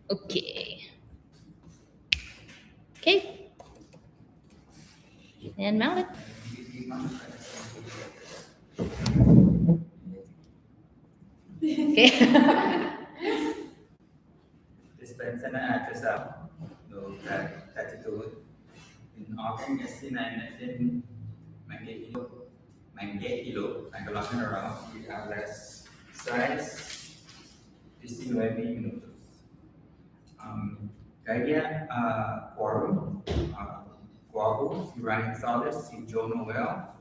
Okay. Okay. And mount it. Okay. Dispenser na address out. No, that in autumn, yesterday, in Mangge'hilo, Maga'låhen Hurao, we have less size, 19 minutos. Kaya quorum, Guapo, si Ryan Salas, si Joe Noel,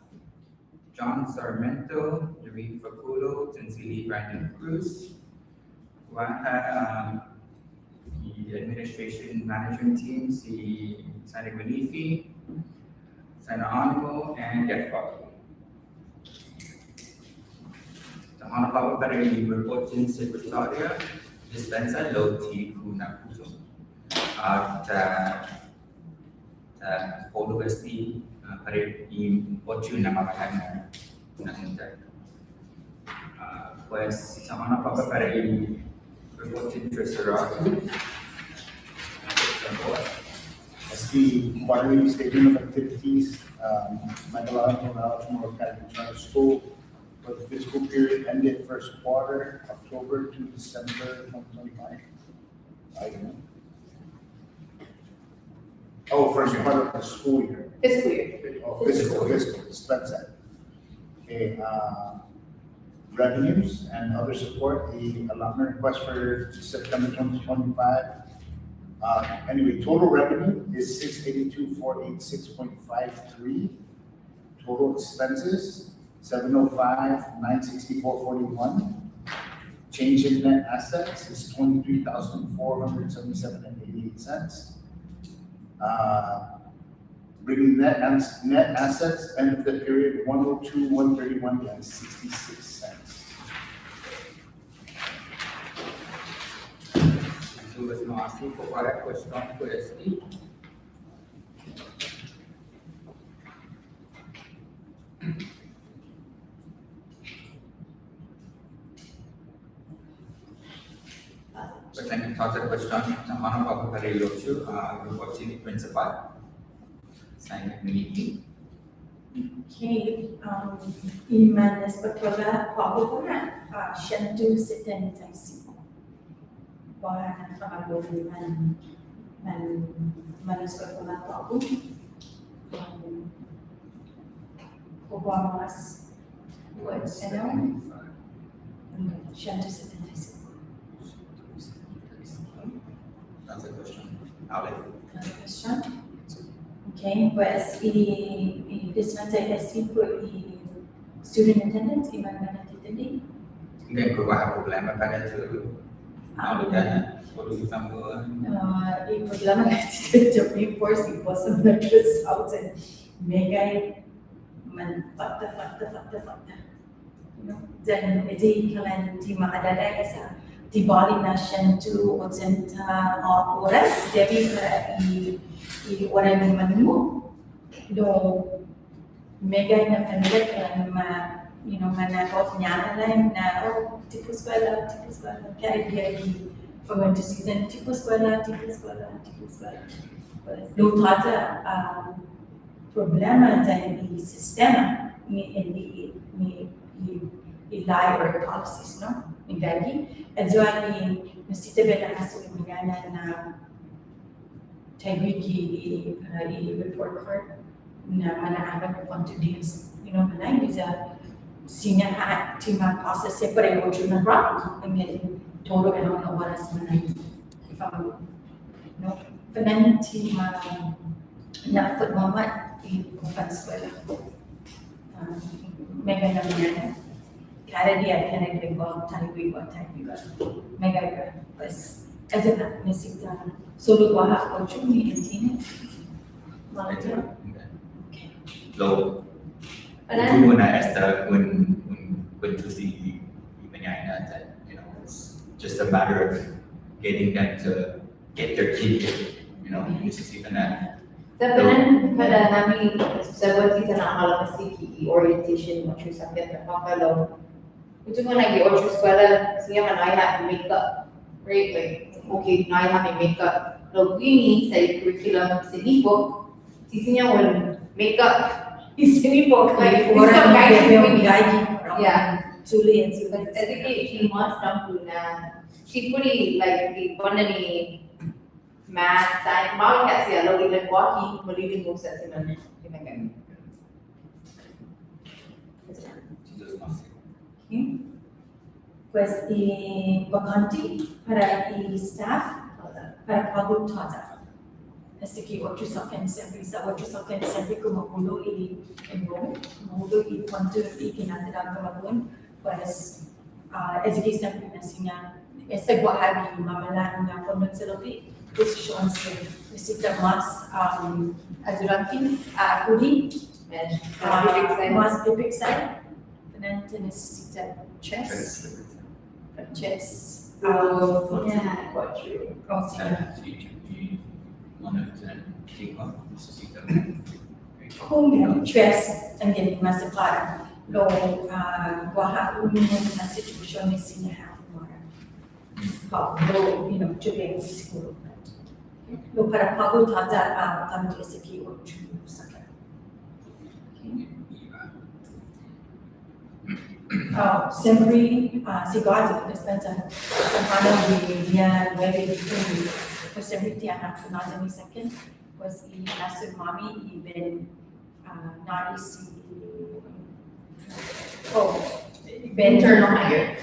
John Sarmento, David Faculo, Tensili Brandon Cruz, Waha, the administration management team, si Sana Manifi, Sana Animo, and Jeff Bobby. The Honorable Barry reporting Secretariat, Dispenser Loti Kunakuto. Poluesti Barry Pochu Namakahan Nahunta. Pues the Honorable Barry reporting Treasurer. As the quarterly statement of activities, Maga'låhen Hurao Tomorrow Academy Charter School for the fiscal period ended first quarter, October to December 2025. I don't know. Oh, first quarter of the school year. Fiscal year. Oh, fiscal, dispenser. Okay, revenues and other support, the allotment request for September 2025. Anyway, total revenue is 682,486.53. Total expenses 705,964.41. Change in net assets is 23,477.88 cents. Bringing net assets end of the period 102,131.66 cents. Pues no así para cuestión pues Pues en entonces cuestión nama Bapak Hari Lucu reporting principal saya Mini. Okay, iman sekolah pelabuhan Shantu Seten Taisi. Bahan pelabuhan man sekolah pelabuhan. Obamas, what Shantu Seten Taisi. That's a question. Alex. Another question. Okay, pues dispensa por student attendance iman mana tadi? Enggak berubah problema pada itu. Ada solusi tambahan. Problema tadi force impossible results and mega man fakta. Dan jadi kalian di Maga'låhen sa di bali na Shantu 80 oras jadi orang yang menemu do mega na family kan mana kau nyala lain na tipu sekolah kaya dia di pengantin season tipu sekolah do tata problema dari sistema ni library policies no Magagi, adjoani mesti bela hasil mengana na tagbiki report card na mana continuous, mana bisa sinya tima process separate or na rock. I mean, total na oras mana if I'm no penan tima na foot mamat kufan sekolah mega na mana. Cara dia kena berbuat tadi mega pas aja nak mesti kita solo kuah coaching ni intinya malah Lo. Itu mana esta when to see penyanyi that it's just a matter of getting them to get their kid this is even that. Sebenarnya pada kami sebab kita nak malam mesti orientation macam sampai terpakau. Itu mana lagi orang sekolah sehingga mana ayah makeup right? Like, okay, now you have a makeup. Lalu ini saya curriculum seni book, sisinya will makeup is seni book. Like, Orang wisdom yang guidance dia really. gaji, Yeah. Julie and Julie. But educate she must come to na. She pretty like the one of the math, science, mau kasi lalu ilan walking, malilin mo sa sila. Pues y vacante para el staff para pago toda. Así que 800 sempre como uno y enroll, uno y cuánto y que nada da como pues education sempre nasinya ese guahabi mamala na forma selopi position se necesita más ayudante a cubrir más de big side, necesita chess. Chess. Yeah, quite true. Oh, sí. Kung chess ang ganyan mas para lo guaha na situation ni sinaha mo. Lo to be able to school. Lo para pagod hada kami sa kiyo saka. Sempre si guarda dispensa campana di dia 9 di pues sempre ti hanno funato mi second was i master mommy even not si Internal hire.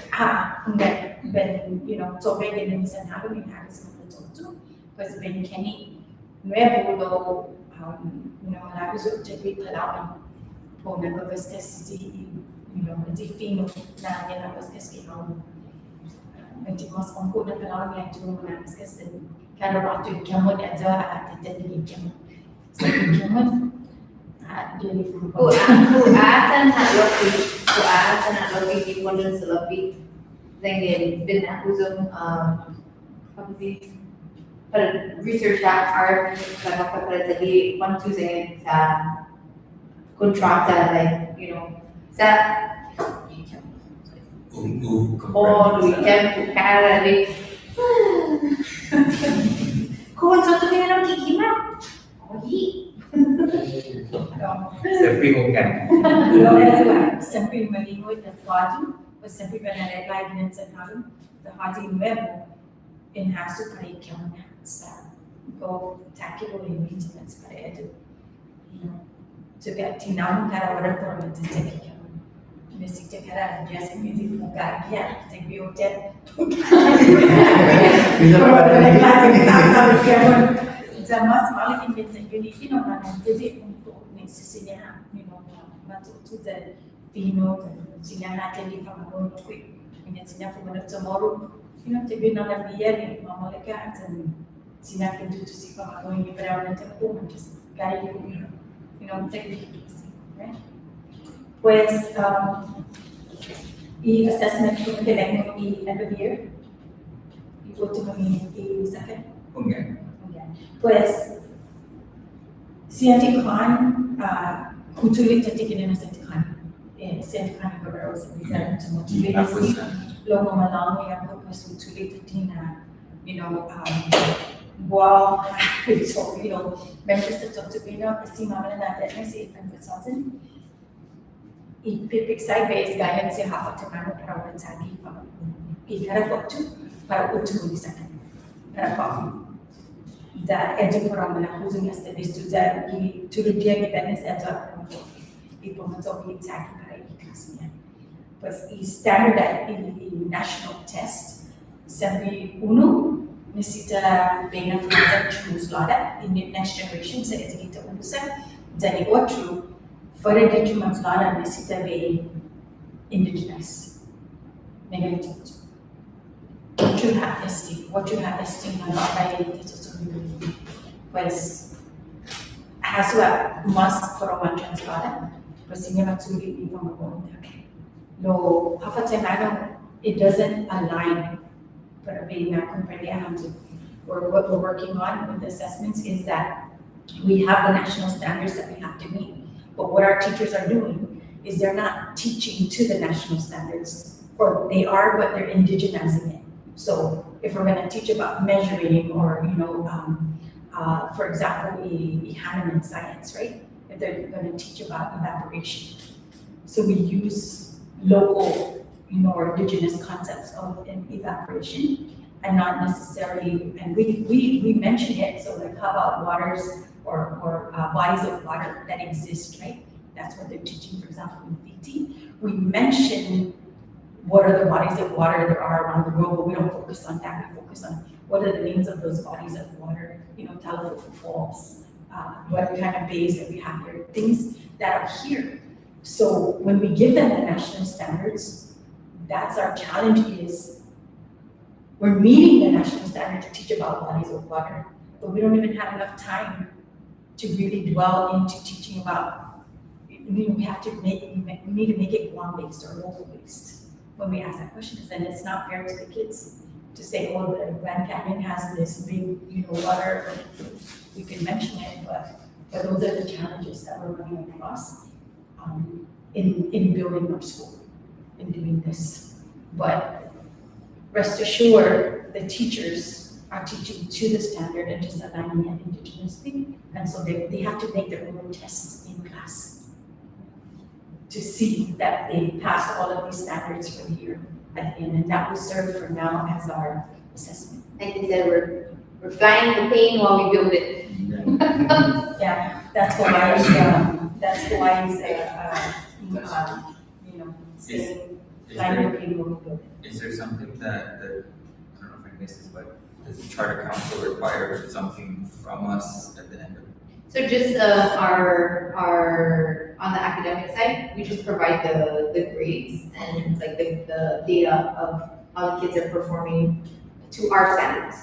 Enggak ben so ben din minsan namin harus matututo pues ben Kenny nuevo lo labis jadi palawan po nagpapaskas si di fino na yan ang paskas kinaw. Hindi mas kongko na palawan yan to na paskas din. Kaya rato yung kamon at titadili kamon. So yung kamon, dili ko. Kuatan na lopi di modern sa lopi. Then bin ako zong apa sih? Research art sa kapag tadi one two sa kontrata like sa weekend cara ni kung satu kena nak gimana? Sempre kan. Sempre malingoy na quadro, mas sempre banalay lagi ng sanharon, the hati nuevo, in hasu para ikaw sa go tackle in maintenance para edu. To get tinang cara orang pun menjadi Necesita cara just music buka dia kita biotet. Zaman semalam ini unity nama jadi untuk necesitnya masuk to the fino sila natin di pamagong quick sila pumana tomorrow tabi na biya ni mamalika at sila pinto to si pamagong ni pero natin po just guide technique, right? Pues, i-assessment ko kailangan i-end of year. I-go to kami i-second. Okay. Pues, si Auntie Khan, kutulit na tignan na si Auntie Khan. Si Auntie Khan Hurao sa Rizal to motivate si lo mamalang yung ako mas kutulit na wow, so members of Dr. Bino, kasi mama na natin si Ifan Consultant. I-pick side-based guidance yung half of time para walang sabi pa. I-harap waktu para utuloy sa akin. Para coffee. Da edyo para malakuzong yung studies to da tulad niya gibanis edyo para coffee. I-pumatog yung tagi para i-class niya. Pues i-standard i-national test. Sabi uno, necesita bem afetar os lada in the next generation sa kita urusan dari outro fora de mas lada necesita bem indigenous negative what you have testing na by ito pues haswa mas for one translada pues niya matsuri di pamagong no half the time it doesn't align. But being not comprehensive, or what we're working on with the assessments is that we have the national standards that we have to meet. But what our teachers are doing is they're not teaching to the national standards, or they are, but they're indigenizing it. So if we're gonna teach about measuring or, for example, Hanneman science, right? If they're gonna teach about evaporation. So we use local, or indigenous concepts of evaporation and not necessarily, and we mention it, so like how about waters or bodies of water that exist, right? That's what they're teaching, for example, in VT. We mention what are the bodies of water there are around the world, but we don't focus on that. We focus on what are the names of those bodies of water, Talafufu Falls, what kind of bays that we have here, things that are here. So when we give them the national standards, that's our challenge is we're meeting the national standard to teach about bodies of water, but we don't even have enough time to really dwell into teaching about, we need to make it Guam-based or local-based when we ask that question, and it's not fair to the kids to say, oh, the Grand Canyon has this big, water, we can mention it, but those are the challenges that we're running across in building our school, in doing this. But rest assured, the teachers are teaching to the standard and just aligning it indigenously, and so they have to make their own tests in class to see that they passed all of these standards for the year at the end, and that will serve for now as our assessment. Like you said, we're flying the plane while we build it. Yeah, that's why saying flying the plane while we build it. Is there something that, I don't know if I missed this, but does the charter council require something from us at the end of it? So just our on the academic side, we just provide the grades and like the data of how the kids are performing to our standards.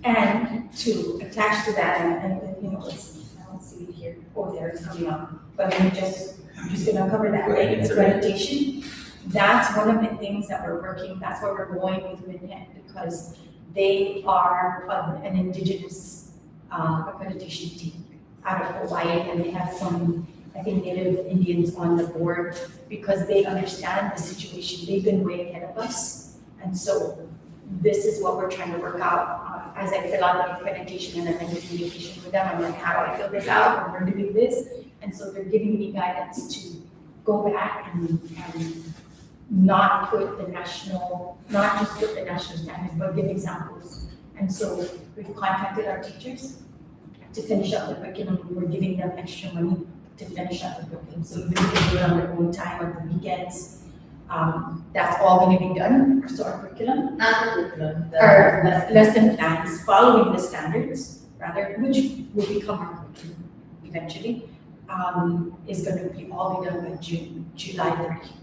And to attach to that, and I don't see it here, there it's coming up, but I'm just gonna cover that, right? It's accreditation. That's one of the things that we're working, that's where we're going with Minhet, because they are an indigenous accreditation team out of Hawaii, and they have some, I think, Native Indians on the board because they understand the situation. They've been way ahead of us, and so this is what we're trying to work out. As I fill out the accreditation and I'm in communication with them, I'm like, how do I fill this out? And we're doing this, and so they're giving me guidance to go back and not just put the national standards, but give examples. And so we've contacted our teachers to finish up the curriculum. We're giving them extra money to finish up the curriculum. So even if they do it on their own time on the weekends, that's all going to be done. So our curriculum, Not the curriculum, our lesson plans following the standards, rather, which will become our curriculum eventually, is going to be all be done by July 30.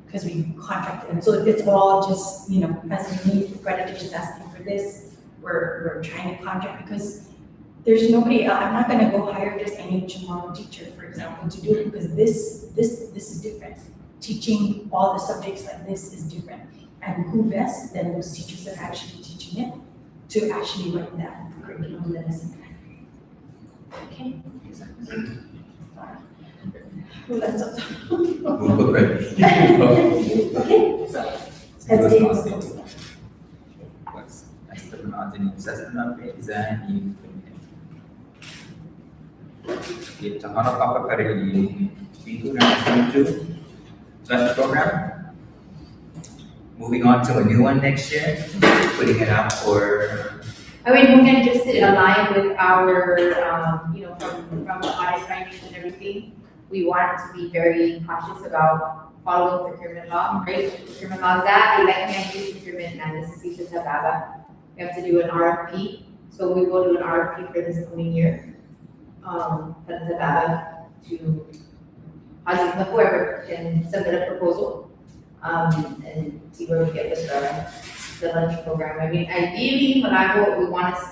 Because we contracted them. So it's all just, as we need accreditations asking for this, we're trying to contract because there's nobody else. I'm not going to go hire just any tomorrow teacher, for example, to do it because this is different. Teaching all the subjects like this is different. And who best than those teachers that are actually teaching it to actually write that curriculum and lesson plan. Okay. Well, that's all. Okay, so that's it. Natin yung assessment updates and ito ano papakarili dito na to special program. Moving on to a new one next year, putting it out for. I mean, we're gonna just align with our, from the audit findings and everything. We want to be very cautious about following procurement law, right? Procurement law is that, like, procurement and necessities of BABA. We have to do an RFP, so we will do an RFP for this coming year. That's the BABA to whoever can submit a proposal, and see where we get with the lunch program. I mean, ideally, we want to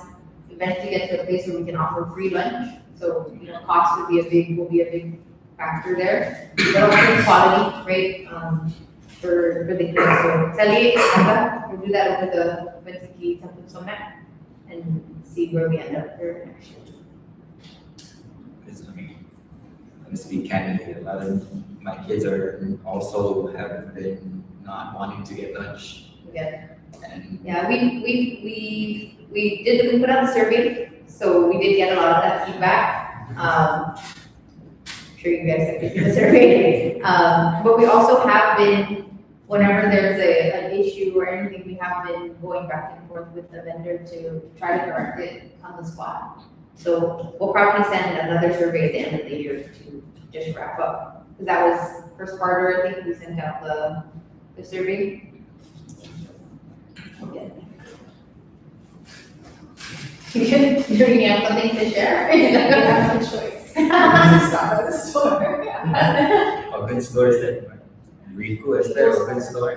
eventually get to a place where we can offer free lunch. So, cost will be a big factor there, but also quality, right? For the kids. So, we'll do that over the Bentucky Temple Summit and see where we end up for next year. Because I'm gonna speak candidly. A lot of my kids have been not wanting to get lunch. Yeah. And Yeah, we put out the survey, so we did get a lot of that feedback. I'm sure you guys have taken the survey. But we also have been, whenever there's an issue or anything, we have been going back and forth with the vendor to try to correct it on the spot. So we'll probably send another survey at the end of the year to just wrap up. Because that was first quarter, I think we sent out the survey. Okay. Do you have something to share? You have a choice. Stop at the store. open store is that Rico is there open store.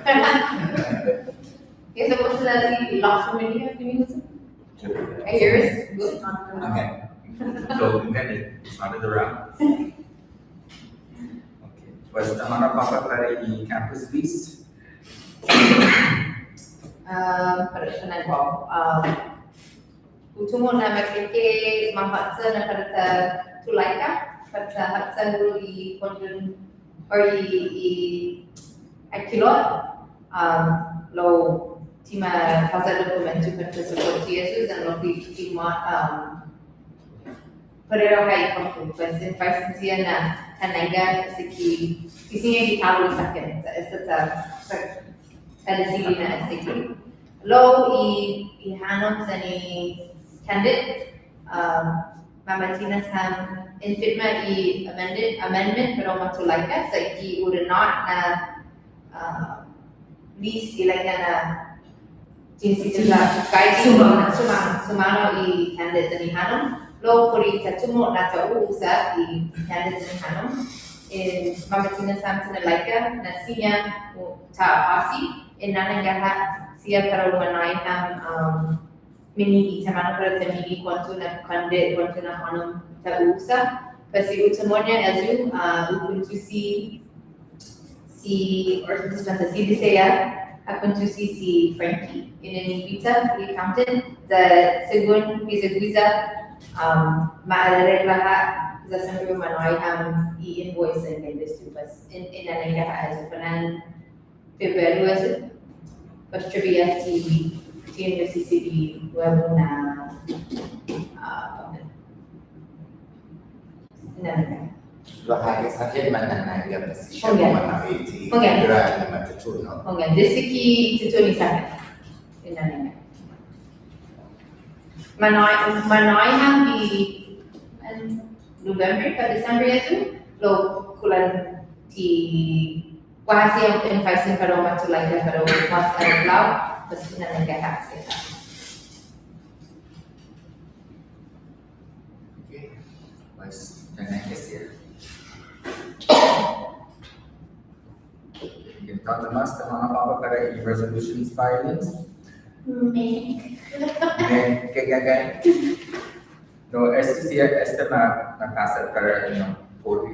Okay, so what's the last one you have to use? Yours? Good. Okay. So then it's not in the round. Okay. Was the Hana Papa para campus lease? Pada sana ko. Utumo na makike mahatsa na pada tulaika pada hatsa di konjun or i akilot lo tima fasa dokumentu pada support Jesus and lo di pada rakai kompu pasien pasien na kanaga siki isinya di tahu saken ada sini na siki lo i hanom sani candidate mamatina sam infitma i amendment pero matulaika saki would not na lease ilaka na jinsi tila kai sumano i candidate ni hanom lo puri tatumo na tau usa i candidate ni hanom in mamatina sam tinalaika na siya ta asi in nanangaha siya para umanay minigi sama para minigi kwanto na kande kwanto na hanam tausa kasi utemonya azu ukuntu si or si Diha akuntu si Frankie in pizza the accountant the segun visa maalare lahat za sambil manoy i-invoice and this too bas in nanangaha azu panan February pas trivia TNUCCD web na Bahagi saja mana naga posisi Okay. mana itu Okay. kira lima tujuh no. Mungkin disiki tutuni sana inanenga manoy di November ke Desember itu lo kulan di kuasi yang invasi pada waktu lagi pada mas Arab pasti nanti hasil. Okay. Was the next year. Kita mas the Hana Papa para resolutions filings. Kaya no este na casa para for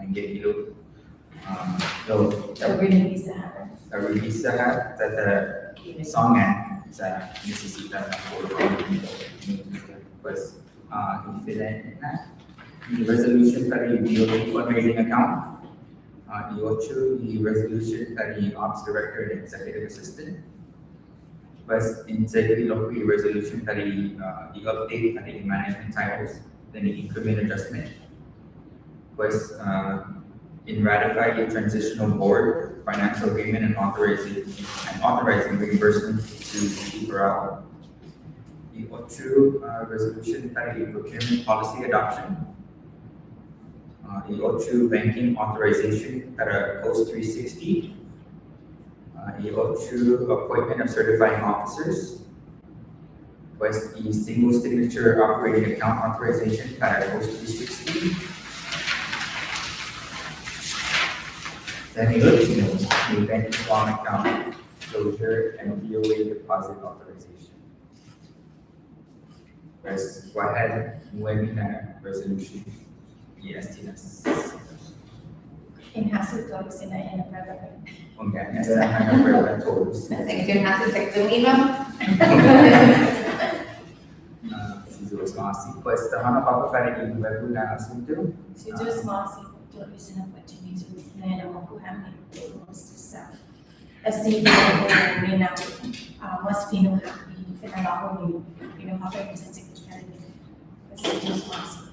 Mangge'hilo. Release that the song sa necesita was infinite na the resolution para the fundraising account. The resolution para the ops director and executive assistant. Was integrity local resolution para the update para the management titles, then the increment adjustment. Was in ratifying a transitional board financial agreement and authorizing reimbursement to Hurao. The OCHU resolution para the procurement policy adoption. The OCHU banking authorization para Post 360. The OCHU appointment of certifying officers. Was the single signature operating account authorization para Post 360. Then the bank account closure and DOA deposit authorization. Press go ahead, webinar resolution. Yes, yes. In hasil to sina in private. Okay, yes, I have read tools. Second hasil sector ino. Pues the Hana Papa para yung webinar asunto. So just small to listen up what you need to know who have many assim menina mas fino happy fina na ko ni happy sa secretary kasi just mas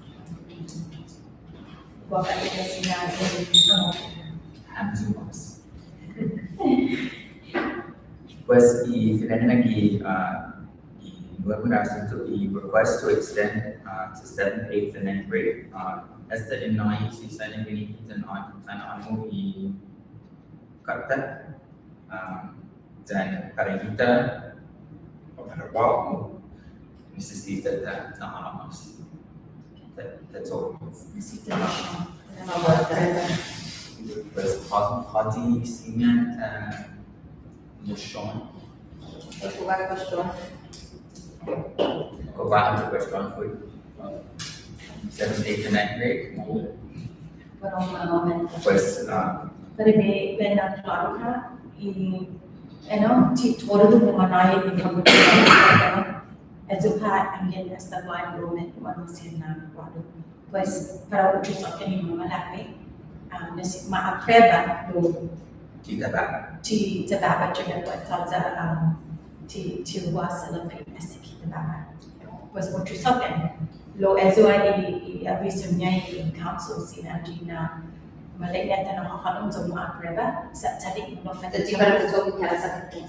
baka ito sinabi Anzumas. Pues finalmente the request to extend to 7th, 8th, and 9th grade. As the inai si sana binigyan sana mo karta dan para kita para bawa necesita na mas. That's all. nasita na siya Pues hati sinya motion. Ito ba question? Kung question for 7th, 8th, and 9th grade. parang moment Pues pero may na klaro ka ti todo do manay ni kabuti educar ang esta environment ano sina kwado pues para o sa kini mga malaki nasi maapreba do kita ba? ti tababa chega ko taza ti wasa la pay nasi kita ba pues o sa kini lo ezo ay abiso niya yung council sina Gina malaya na nakakaroon sa mga preba sa tarik mo fa Jadi para ito kaya sa akin.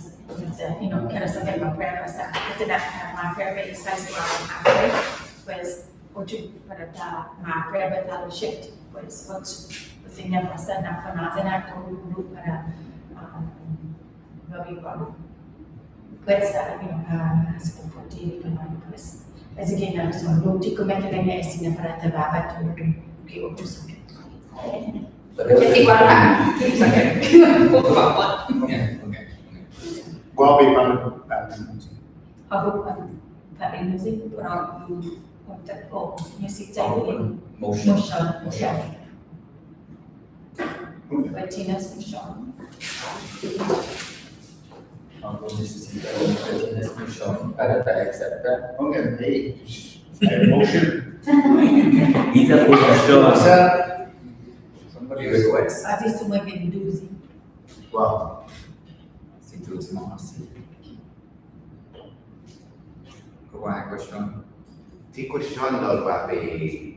kaya sa mga preba sa ito na mga preba isa sa mga pues ocho para ta mga preba ta shift pues ocho kasi nga basta na panasa na tulog para gabi ko pues sa sa comporti pa pues as again na so lo ti komenta na niya isina para ta baba tulog ki ocho sa Jadi para Well, we run Habuk paling music orang kontak music jadi Motion. motion Betina's motion Ang necesita this motion para ta accept that. Okay, motion. Isa po motion. Somebody request. Ati semua genduzi Well, Si tu semua si. Kau ada question? Ti question daw ba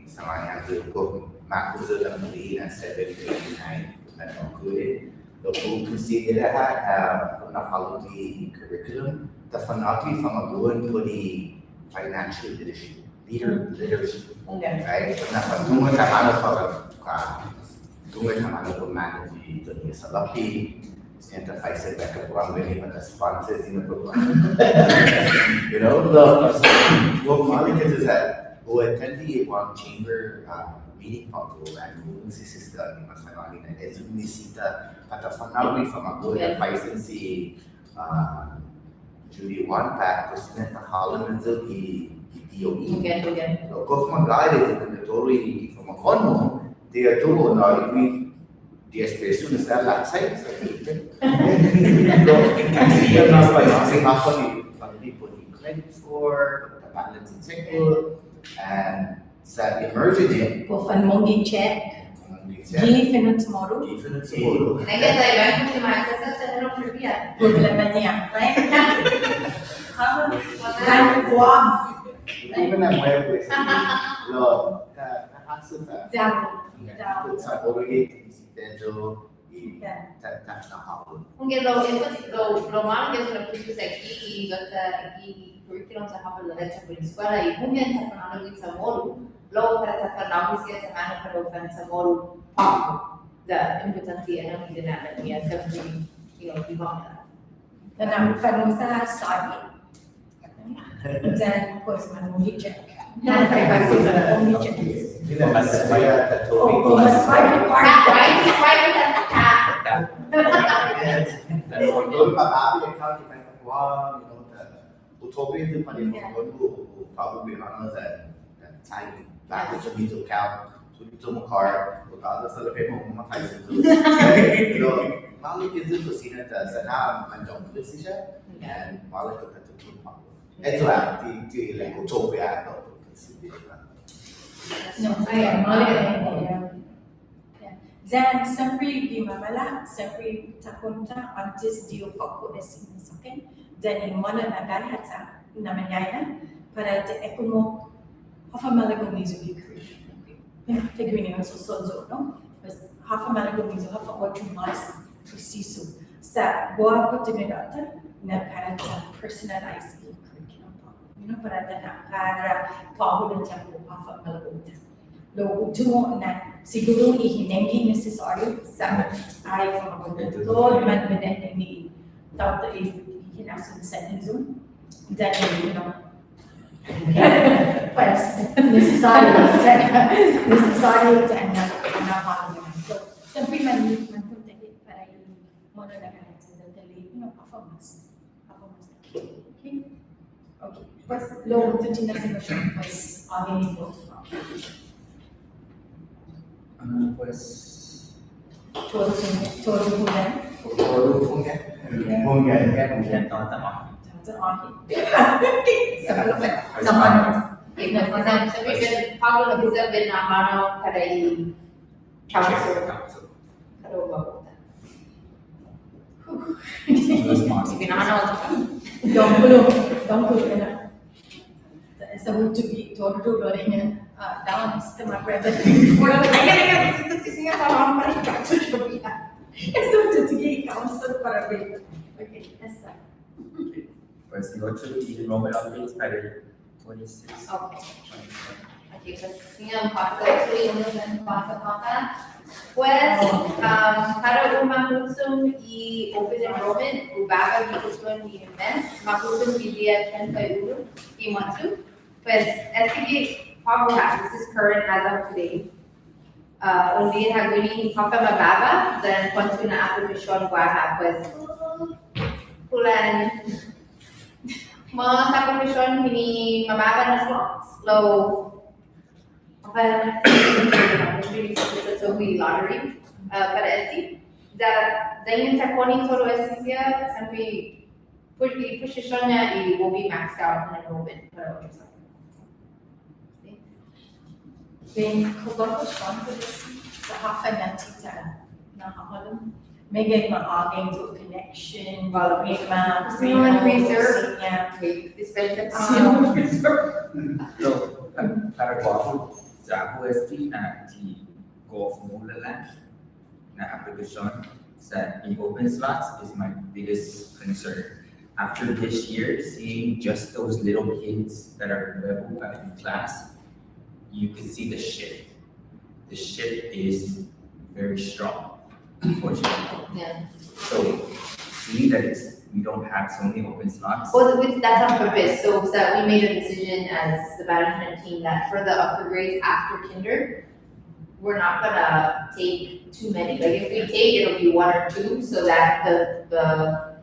sa mga ko makuzo lang muli ng 759 na concluded. So kung consider kung na-follow the curriculum, the fanati from a good to the financial leadership. Right? So tungo ka ano tungo ka ano po manage the salapi, Santa Faisal back up really but the sponsors in the program. You know, what Malik is that who attend the one chamber meeting photo and who si sister ni mas malaki na nisita at fanawin from a good Faisal si Julie one pack to spend the Holland until the DOE. Again. So kung mag-guide ito na tori from a conmo, they are told na if the espresso na sa laksay sa Philippines. So, kasi yan na pa yung kasi ako ni pag-tipo ni credit score, balance in single, and sa emerging Pofan mongi check Gi finut tomorrow even tomorrow. Nagkaya sa iba kung si Marcos sa Central Trivia. problema niya right kan kuam Even ang web lo kahasa sa Example. sa origin si Tejo tak na hapon. Kung lo malo que se lo puso aquí y curriculum sa hapon la letra por escuela y kung yan sa panalo sa moro lo para sa panalo siya sa mana para upan sa moro the importancia ng dinala niya sa ibang dan ang fanong sa sabi then of course man mongi check na kay basi sa mongi check Mas saya tatori ko. mas five part Doon pa account kita kuha, utopia din pa din doon probably ano sa time back to dito account so dito mo car o kada sa lapi mo mamatay sa dito. Pero mali din dito sina sa na manjong dito siya and mali ko tato pa. Ito ti like utopia no. No, ayan, mali ka Dan sempre di mamala, sempre tapunta antes de eu foco esse mensaje. Dan em mana nagai hatsa na manhã para te é como hafa malagomizo de cri. Te green so sozo, não? Mas hafa malagomizo hafa outro mais preciso. Sa boa oportunidade na para personalize o curriculum. Para para paulo de tempo hafa malagomizo. Lo último na siguro ihinengi necessário sa ai todo mantenimento ni tanto ihinasun sa izum dan pues necessário dan na paano so sempre manpuntahin para yung mono na kahit sa dali performance okay pues lo último na sitwasyon pues aging ito Pues todo bulan kemudian teman-teman Sabi Pablo nag-usap din na mano kada i-council. Kada ba? Sige na ano. Don't pull na. Sa hutubi todo niya. Dalam sistema private. Orang lain itu sisinya kalau orang mereka sudah Eso tutugi council para ver. Okay, essa. Pues go to the enrollment updates para 26. Okay. Okay, pues tingnan pasok Pues, para umahusong i-open enrollment, ubaga dito sa mga events, mahusong Diha 10 i-Måtso. Pues, sige, this is current as of today. Undi haguni papa mababa dan kontu na application guarda pues pulan mga sa application ini mababa na slow apa really so we lottery para esti da dengan takoni solo esti ya sampai positionnya i will be maxed out in enrollment para others. Bem, colocamos contas da Rafa na Tita na Holland. Mega alguém do connection, mega reserve. So, para qual sa UST na di go formula na application sa open slots is my biggest concern. After this year, seeing just those little kids that are level in class, you can see the shift. The shift is very strong, unfortunately. Yeah. So, see that we don't have so many open slots. Well, that's on purpose. So we made a decision as the management team that for the upper grades after kinder, we're not gonna take too many. Like if we take, it'll be 1 or 2, so that the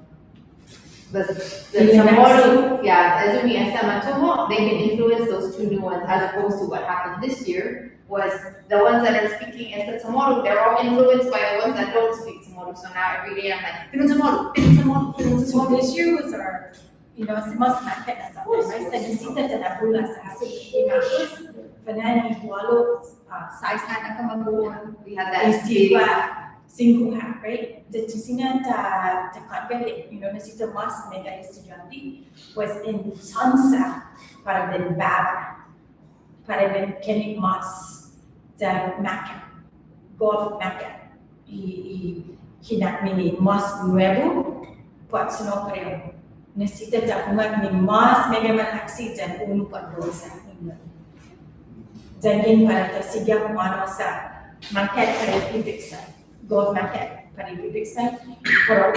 tomorrow, as we they can influence those 2 new ones, as opposed to what happened this year was the ones that are speaking as the tomorrow, they're all influenced by the ones that don't speak tomorrow. So now every day I'm like, tomorrow. So this year was our, mas market na sa right? Sa bisita na pula sa aso kinakos. Panani walo size na kamabuan. We had that Single hat, right? The tisina ta convent, nasita mas mega estudiante was in Sansa para ben baba, para ben kenik mas da Maca, golf Maca, hinak mini mas nuevo, pode não creo. Necesita ta umat ni mas mega malaksi dan 1.2 Daging para ta sigam ano sa market para ibigsa. Golf market para ibigsa para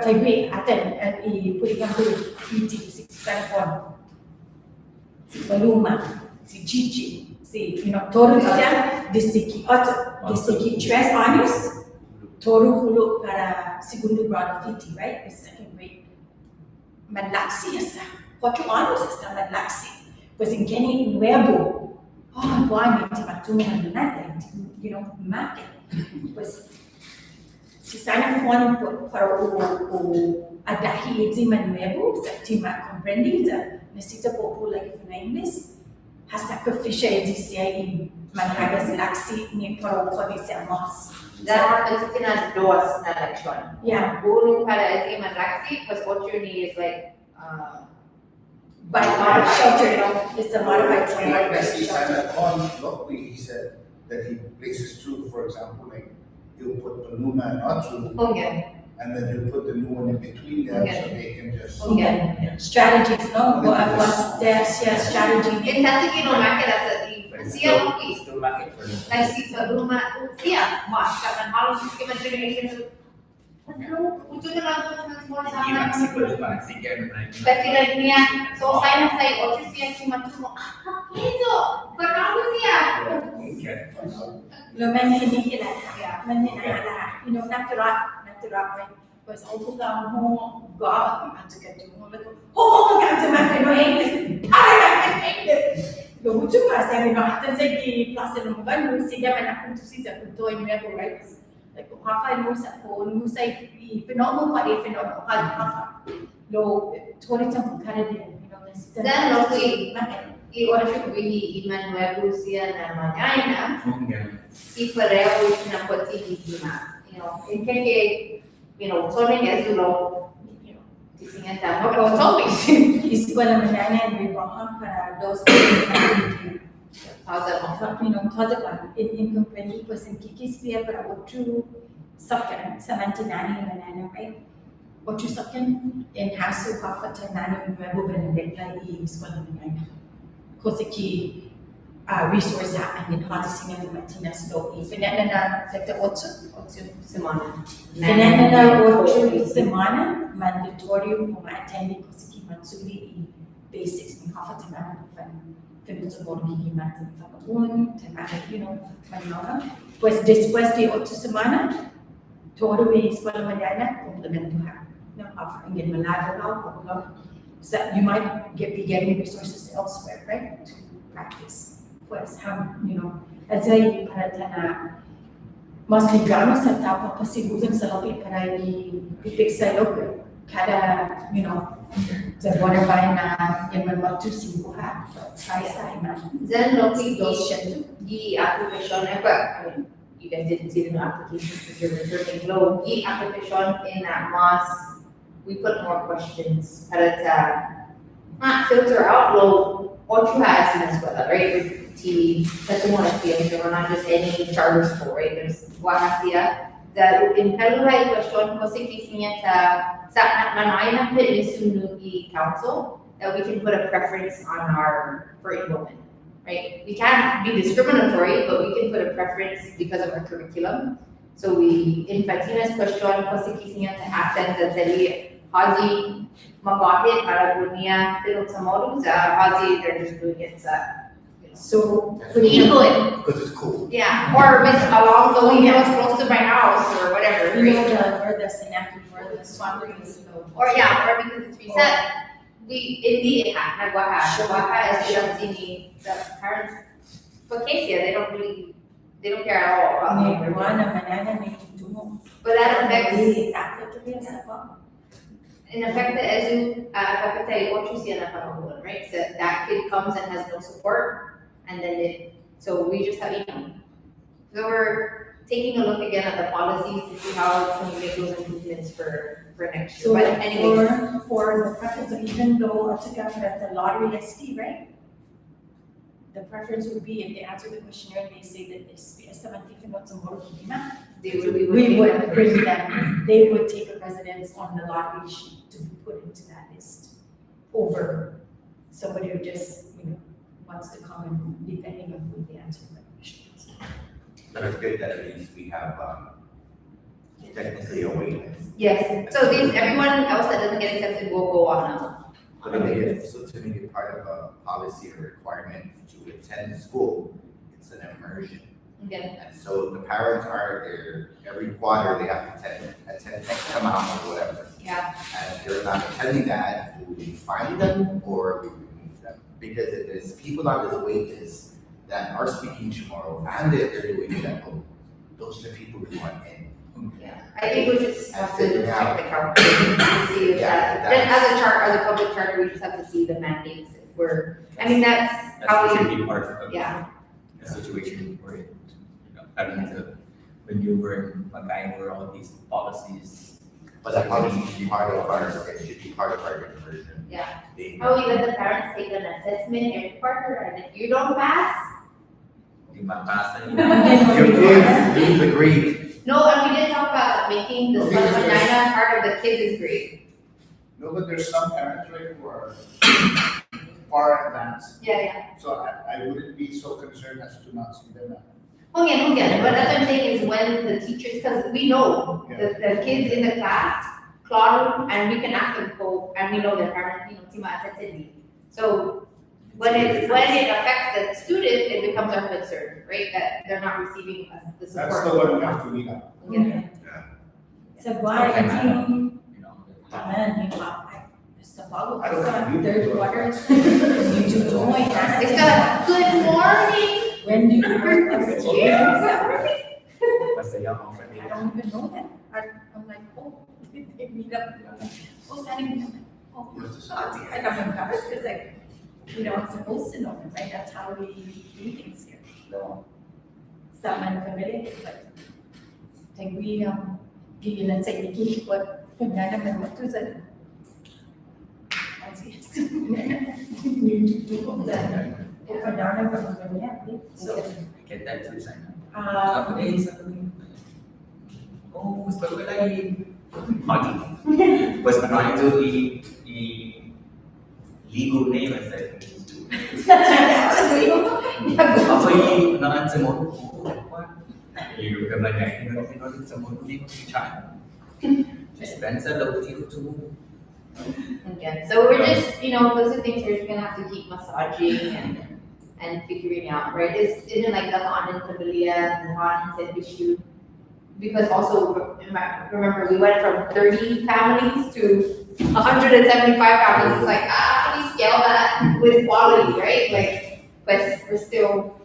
tabi atin at ipulikan ko si Sanfon, si Paluma, si Gigi, si todo siya disiki 3 anos todo hulo para segundo grado fiti, right? Is second grade. Malaksi asa 4 anos asa malaksi. Pues en Kenya nuevo. Buwan yung timatungan natin, market. Pues, si sana kuwan po para adahi iti manuevo sa tima comprending sa nasita po po like na English, has sacrifice iti siya Manhaga seleksi ni para kami sa mas. That it's in as dos na election. Yeah, Guru para as malaksi, plus what you need is like, by our shelter, you know, it's a modified term, Yes, he shelter. said that on locally, he said that he places through, for example, like, he'll put the Numa and Atsu, okay, and then he'll put the new one in between them, so Okay. they can just. okay. Strategies, no? What's their strategy? In Tanzania, no market as a, siya mo Still market for them. like si sa rumah, siya, mas, kapan halos kita generation. Ano, ujung na lang sa semua Hindi sama. Mexico naman, sige na. Kasi like niya, so saya na saya, ocho siya si Matsumo, ito, pagkako siya. Okay. Lo hindi kilala, lahat. You know, natural, right? Because all the time, God, I'm to get to home. Oh, I'm to make no English. I make English. Lo mucho más, I mean, hasta sé que clase no mugan, no se llama na punto si sa punto en nuevo, right? Like, hafa no sa po, no sa fenómeno pa fenómeno, hafa. Lo, tuwari tang Canadian, you know, this. Dan lo si, i-order ko i-Emmanuel Lucia na Maga'låhen si pareho na pati Diha. You know, in kaya, you know, solving as you know, tisingan tama ko, solving. Escuela mañana en Vivaja para dos How's that one? you know, toda in company pues en Kikis para otro subject, semantinani manana, right? Otro subject en Hasu Hafa Tanani Nuevo Benedicta y Escuela mañana. Cosa que resource and in processing and maintenance lo y finana like otro Semana. finana otro semana mandatory kung attending cosa que mansuli y basics ng Hafa Tanani Finito por Gigimat en Maga'låhen, you know, mañana. Pues después de 8 semanas, todo mi escuela mañana complementar. No, offering in Maga'låhen, so you might be getting resources elsewhere, right, to practice. Pues, you know, as I para mas ligamos sa tapa pasiguran sa lobby para i-pick sa loob kada, you know, the water by na yung mga 2-5 ha, sa na. Then looking Those shit. the application, I mean, you guys didn't see the application because you're researching low. The application in that MOS, we put more questions para not filter out low what you have in escuela, right? With the testimony field, so we're not just any charter school, right? There's Wahasya. That in Kaluhay question, kasi kisnya sa manay na the council that we can put a preference on for enrollment, right? We can't be discriminatory, but we can put a preference because of our curriculum. So we, in Fatina's question, kasi kisnya sa accent that said, Hazi mabahit para dunia tinut sa modus, Hazi they're just doing it sa. So, Input. Because it's cool. Yeah, or miss along the way, you know, it's close to my house or whatever, you know, right? or the synaptic or the swampers, you know. Or yeah, or because it's reset. We indeed have Waha is just in the parents. For Casey, they don't care at all about May it. buwan na manana may tutungo. But that affects, May in effect, as you what you see in the Pangasinan, right? So that kid comes and has no support, and then so we just have, you know, so we're taking a look again at the policies to see how can we make those improvements for next year. So But anyway, for the preference, of even though I took out at the lottery ST, right? The preference would be if they answer the questionnaire and they say that this seventy notes and more we would bring them, they would take a residence on the lottery sheet to be put into that list over somebody who just, you know, wants to come and depending on who they answer the questions. But it's good that at least we have, technically a wait list. yes, so everyone else that doesn't get accepted will go on now. So to make it part of a policy or requirement to attend school, it's an immersion. Okay, And so the parents are there, every quarter they have to attend X amount or whatever. yeah, And if they're not attending that, do we fine them or we remove them? Because if there's people on this wait list that are speaking tomorrow and they're doing that, those are the people we want in. yeah. I think we just have to Figure out. check the count to see if Yeah, that, then as a public charter, we just have to see the mandates. If we're, I mean, that's how That's the we, tricky part of yeah. the situation we're in, having to maneuver and MacGyver all these policies. But that policy should be part of our, it should be part of our conversion. Yeah. They- Oh, you let the parents take an assessment every quarter, and if you don't pass, Di matasan Your kids, you've agreed. no, and we did talk about making the Okay, Southern so- Medina part of the kids' grade. No, but there's some parents, right, who are far advanced, Yeah. so I wouldn't be so concerned as to not see them. Okay, but that's what I'm saying is when the teachers, because we know the kids in the class, Claude, and we can ask them, and we know their parents, Tima attended me. So when it affects the student, it becomes our concern, right, that they're not receiving the support. That's the one we have to lead up. Yeah. So why, I think, you know, man, it's the follow, I don't know. third quarter, you do join. It's got good morning. When do you work as a teacher? masaya ako sa I don't even know that. I'm like, oh, they meet up, and I'm like, oh, standing, oh, I got embarrassed, because like, I'm supposed to know, right? That's how we do things here. So, it's not my familiar, but I think we, give you let's say, we what, what was it? So, I get that too, Sana. um, Oh, mas bago lagi. Hockey. Mas marami to legal name as I used to. Ako yung nakan sa mo. Yung kamay na pinag sa mo legal child. Dispensa daw dito to. Again, so we're just, those are things we're just gonna have to keep massaging and figuring out, right? It's even like the Han and Familia and the Han said issue. Because also, remember, we went from 30 families to 175 families. It's like, we scale that with quality, right? Like, but we're still,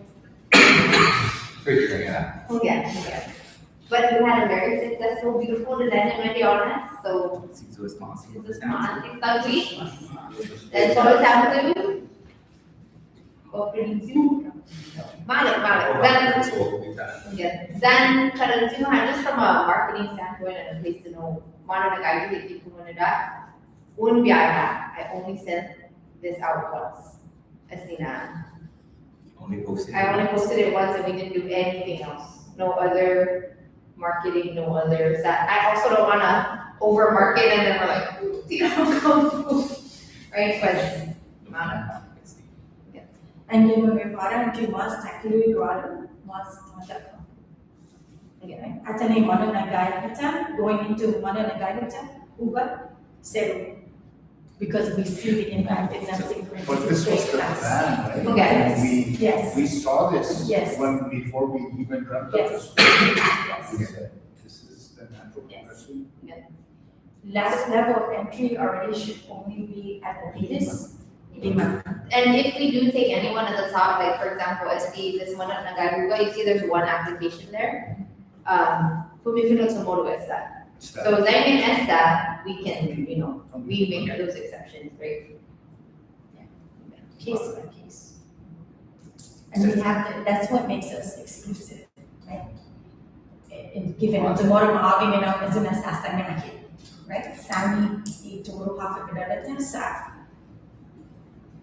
Figuring it out. yeah. But we had a very successful, beautiful event in Maga'låhen, so So it's possible. this is not 6 week. That's all it's happened to do. Opening Zoom. Then, just from a marketing standpoint and a place to know, I only sent this out once. Only posted. I only posted it once and we didn't do anything else. No other marketing, no other that. I also don't wanna over market and then we're like, ooh, right? But and then when we brought out to was actually was again, at any one and a guy going into one and a guy Uber, zero. Because we see the impact in nursing. But this was the plan, right? Okay. Yes. We saw this Yes. before we even dreamt of Yes. this. Yes. We said, this is the natural Yes. progression. Last level of entry already should only be at the latest. Lima. And if we do take anyone at the top, like for example, this one at Nagaruga, you see there's one application there. Pumipino Tomoto is that. So Zayn and Esta, we can, we make those exceptions, right? Case by case. And we have to, that's what makes us exclusive, right? Given tomorrow argument of as soon as right? Sami, tomorrow half a minute, sa.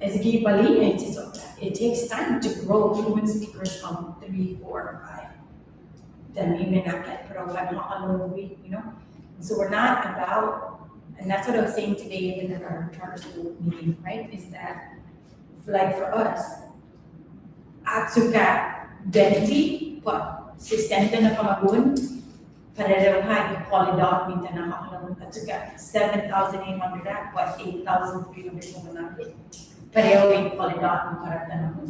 As a key it takes time to grow fluent speakers from 3, 4, 5. Then we may not get put on one week, So we're not about, and that's what I was saying today in our charter school meeting, right? Is that, like for us, Atsuka density, but sistente na pamagun, pareho yung qualidad minta na makalang Atsuka 7,800 at what 8,300 mo na pareho yung qualidad ng karata na mo.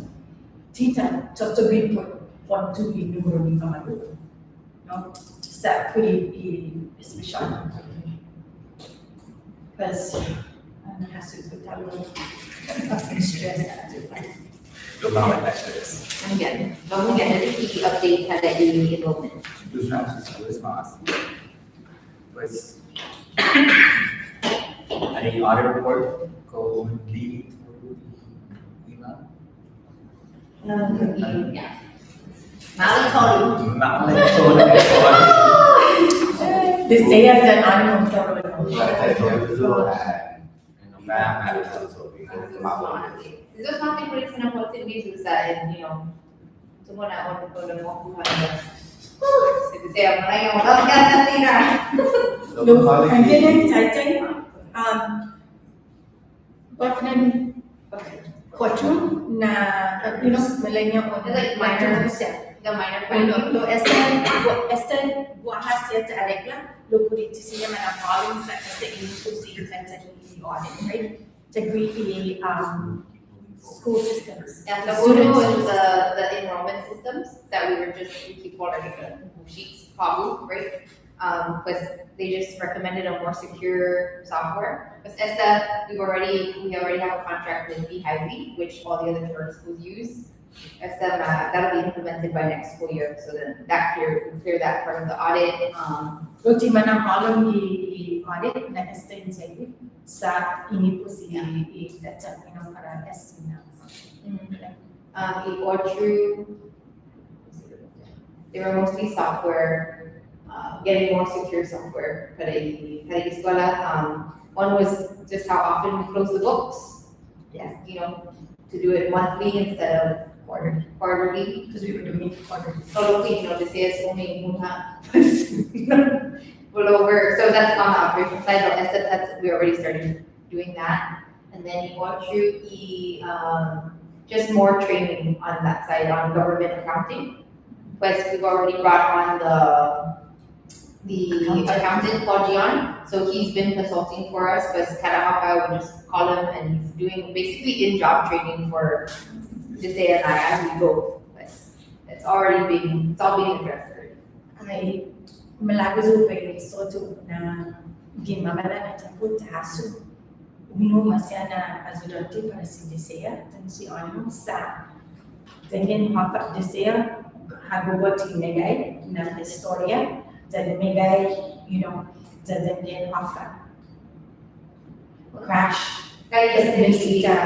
Tita, tutugin po, 1, 2 yung numero ni pamagun. No? Sa pretty special. Because nakasus ko talo stress Lumawan na siya. And again, don't forget that the update had that daily enrollment. Pues más. Pues. Any audit report? Go lead. Yeah. Maga'låhen. They say as an animal total. It's just something for it's an opportunity to say, you know, someone I want to go to more who has say, I'm like, oh, let's get that thing right. Look, I'm getting excited. Bahkan Kochum na millennial It's like minor the minor lo esta buahas ya aregla lo pudi siya mana problem sa esta inclusive defense and audit, right? To agree the school systems. Yeah, so Hurao is the enrollment systems that we keep all like sheets, probably, right? But they just recommended a more secure software. But ESTA, we already have a contract with Diha, which all the other charter schools use. ESTA, that'll be implemented by next school year, so then that clear that part of the audit. Roti mana problem di audit na esta integrity sa ini po si setup para estimate. The Orchard, they were mostly software, getting more secure software. One was just how often we close the books. Yeah. You know, to do it monthly instead of quarterly. Because we were doing it quarterly. Totally, you know, to say it's only Huntan. Pull over. So that's on the operation side, but we already started doing that. And then you go through just more training on that side on government accounting. But we've already brought on the accountant, Paul Gian. So he's been consulting for us, but Kadahaka, we just call him and he's doing basically in-job training for Diha and I as we go. But it's all being addressed already. Ay malagazo pa yung soto na gimamala na tapos taso. Uno masya na azudante para si Diha, tan si ano sa ganyan hapa Diha hagubat tinegay na istorya dan megay, you know, dan din hapa crash. Kaya Bisita.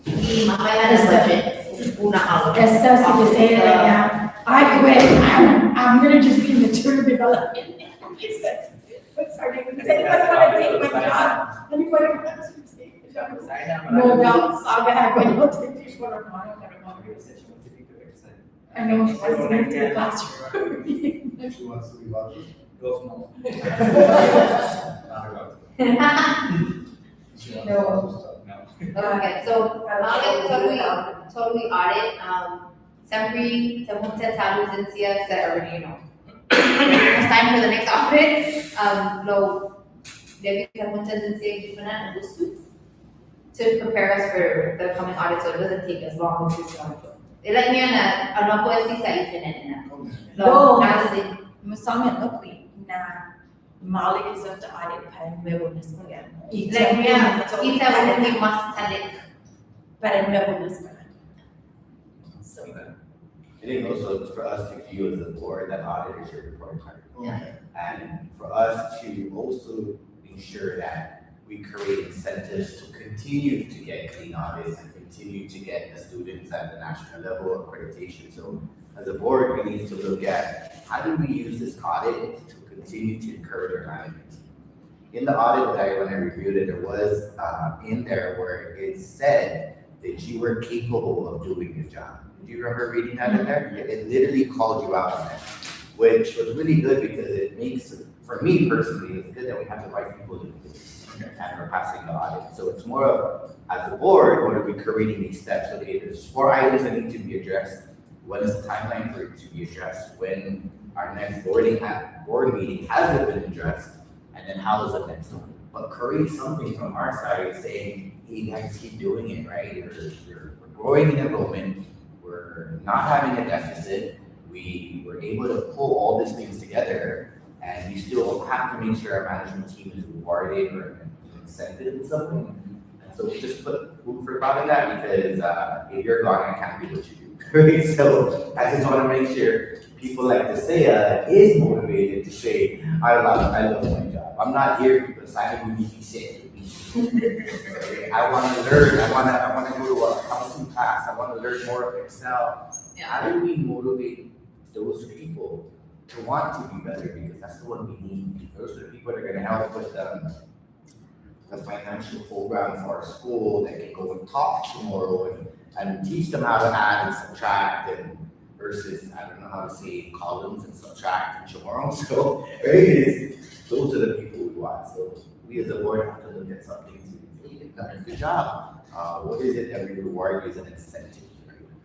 Hindi makaya na budget. Una ako. Esta si Diha na I quit. I'm gonna just be material development. Sorry, does anybody want to take my job? Anybody want to take the job? No doubts. I'm gonna take this one or not. I know she's going to the classroom. She wants to be lucky. No. Okay, so audit, totally audit. Sempre talu zinsia that already, you know. It's time for the next audit. Lo, Debbie zinsia gimana to prepare us for the coming audit, so it doesn't take as long as this one. Ilan yun na ano po si sa itinan na. No, Nasin. Masama look na Malik is up to audit para nuevo na sila. Ilan niya, kita mo mas talik. Para nuevo na sila. So, I think also for us to view as a board, that audit is your report card. Yeah. And for us to also ensure that we create incentives to continue to get clean audits and continue to get the students at the national level accreditation. So as a board, we need to look at how do we use this audit to continue to encourage our management team. In the audit when I reviewed it, there was in there where it said that you were capable of doing the job. Do you remember reading that in there? It literally called you out on that, which was really good because it makes, for me personally, it's good that we have the right people doing this and we're passing the audit. So it's more of, as a board, what are we creating these steps? Okay, there's 4 items that need to be addressed. What is the timeline for it to be addressed? When our next board meeting hasn't been addressed, and then how is the next one? But create something from our side saying, hey, you guys keep doing it, right? We're growing in enrollment. We're not having a deficit. We were able to pull all these things together, and we still have to make sure our management team is rewarded or incented in something. And so we just put food for thought in that because if you're gone, I can't do what you do. Right? So I just want to make sure people like Diha is motivated to say, I love my job. I'm not here because I need to be sick. I want to learn. I want to go to a accounting class. I want to learn more of Excel. Yeah. How do we motivate those people to want to be better because that's the one we need. Those are the people that are gonna help with the financial program for our school that can go and talk tomorrow and teach them how to add and subtract and versus, I don't know how to say columns and subtract tomorrow. So those are the people we want. So we as a board have to look at something to say, you've done a good job. What is it that we reward you as an incentive?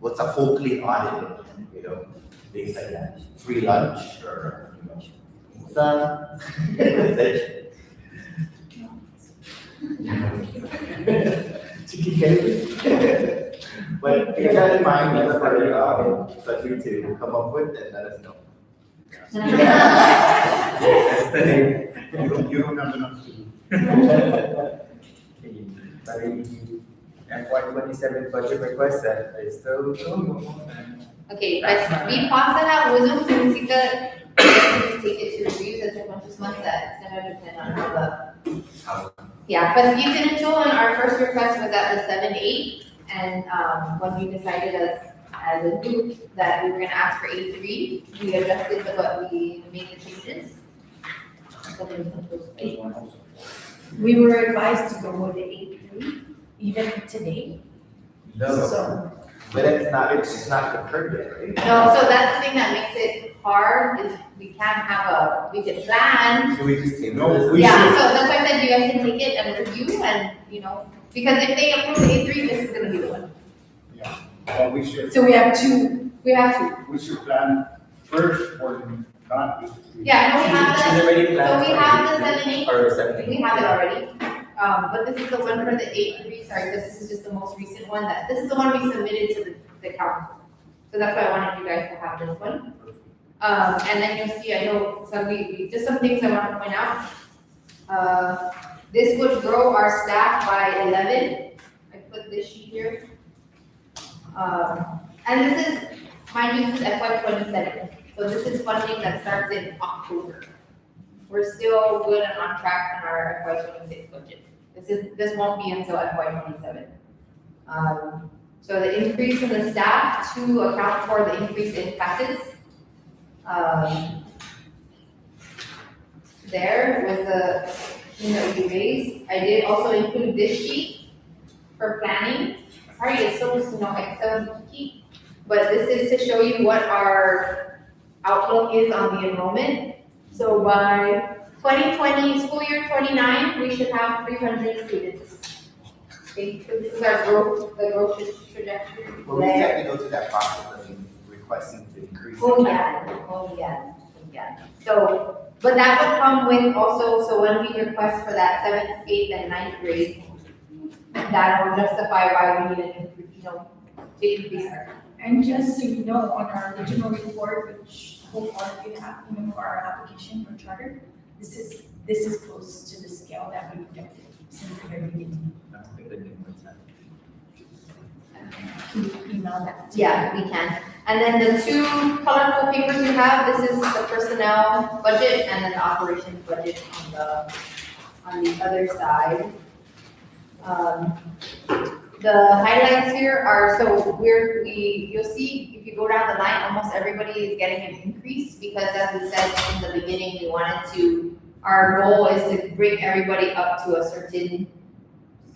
What's a full clean audit, things like that. Free lunch or, chicken cake. But keep that in mind, that's something to come up with and let us know. That's the name. You don't have enough to do. FY27 budget request that is still. Okay, we pass that out, wisdom, so we take it to review, that's a bunch of months that's gonna depend on how the. Yeah, but you didn't know, and our first request was at the 7-8, and when we decided as a group that we were gonna ask for 8-3, we adjusted but we made the changes. So there's no choice. We were advised to go with the 8-3, even today. So, But it's not confirmed yet, right? No, so that's the thing that makes it hard, is we can't have we can plan. Should we just table No, this? we Yeah, should. so that's why I said you guys can take it and review and, because if they approve A3, this is gonna be the one. Yeah, well, we should so we have two. We have to. plan first for not. Yeah, no, we have She's already so planned. we have the 7-8, Or 7. we have it already. But this is the one for the 8-3, sorry, this is just the most recent one this is the one we submitted to the council. So that's why I wanted you guys to have this one. And then you'll see, I know, so we just some things I want to point out. This would grow our staff by 11. I put this sheet here. And this is, mind you, this is FY27. So this is funding that starts in October. We're still good and on track on our FY26 budget. This won't be until FY27. So the increase in the staff to account for the increase in classes. There was the thing that we raised. I did also include this sheet for planning. Sorry, it's so Excel geeky, but this is to show you what our outlook is on the enrollment. So by 2020, school year 29, we should have 300 students. Okay, so this is our growth, the growth trajectory. Well, we have to go through that process of requesting to increase. Oh, yeah. So, but that would come with also, so when we request for that 7th, 8th, and 9th grade, that will justify why we need an increase, to increase our. And just so you know, on our original report, which will probably have, for our application for charter, this is close to the scale that we projected since the very beginning. Can you email that? Yeah, we can. And then the two colorful papers we have, this is the personnel budget and then the operations budget on the other side. The highlights here are, so you'll see if you go down the line, almost everybody is getting an increase because as we said in the beginning, our goal is to bring everybody up to a certain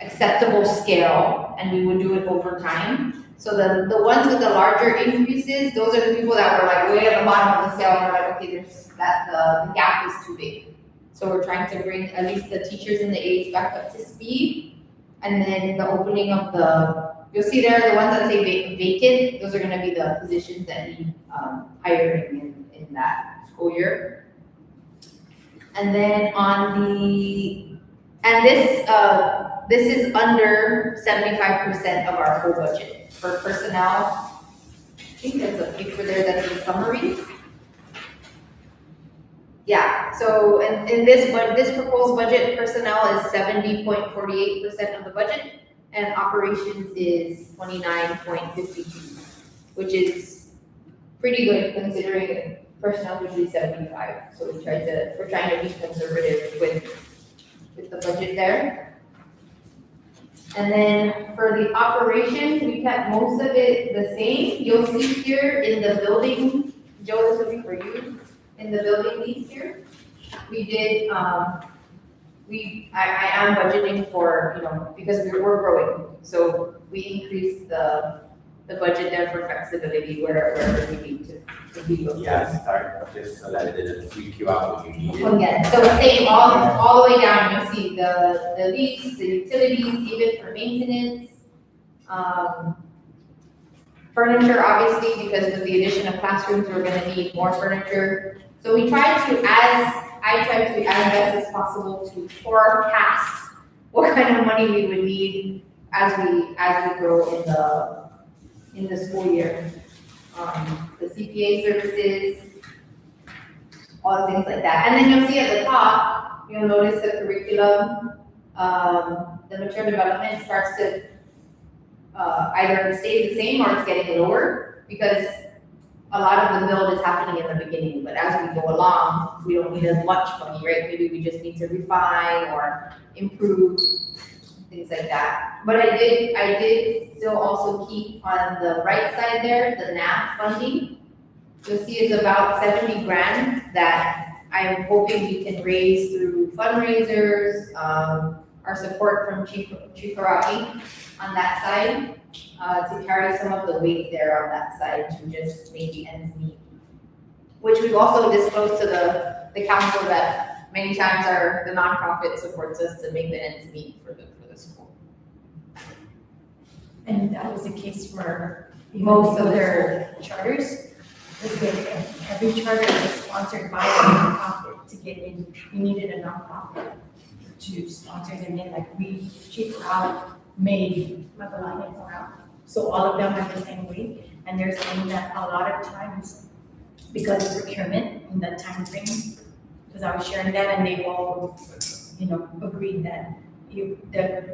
acceptable scale and we would do it over time. So the ones with the larger increases, those are the people that were like way at the bottom of the scale and we're like, okay, the gap is too big. So we're trying to bring at least the teachers and the aides back up to speed. And then the opening of you'll see there, the ones that say vacant, those are gonna be the positions that need hiring in that school year. And then this is under 75% of our full budget for personnel. I think there's a paper there that's a summary. Yeah, so in this proposed budget, personnel is 70.48% of the budget, and operations is 29.52, which is pretty good considering personnel is usually 75. So we're trying to be conservative with the budget there. And then for the operations, we kept most of it the same. You'll see here in the building Joe, this will be for you, in the building lease here. We did, I am budgeting for, because we're growing, so we increased the budget there for flexibility wherever we need to be. Yeah, start just so that it doesn't freak you out when you need it. Again, so it's saying all the way down, you'll see the lease, the utilities, even for maintenance. Furniture, obviously, because with the addition of classrooms, we're gonna need more furniture. So I try to, as best as possible, to forecast what kind of money we would need as we grow in the school year. The CPA services, all the things like that. And then you'll see at the top, you'll notice the curriculum, the material development starts to either stay the same or it's getting lower, because a lot of the build is happening in the beginning, but as we go along, we don't need as much money, right? Maybe we just need to refine or improve, things like that. But I did still also keep on the right side there, the NAP funding. You'll see it's about 70 grand that I'm hoping we can raise through fundraisers, our support from Chief Hurao on that side, to carry some of the weight there on that side to just make the ends meet. Which we've also disclosed to the council that many times the nonprofit supports us to make the ends meet for the school. And that was the case for Most of the their charters. Every charter is sponsored by a nonprofit to get in. We needed a nonprofit to sponsor them in, like Chief Hurao made Maga'låhen Hurao. So all of them are the same way, and they're saying that a lot of times, because of procurement in the time frame, because I was sharing that, and they all, agreed that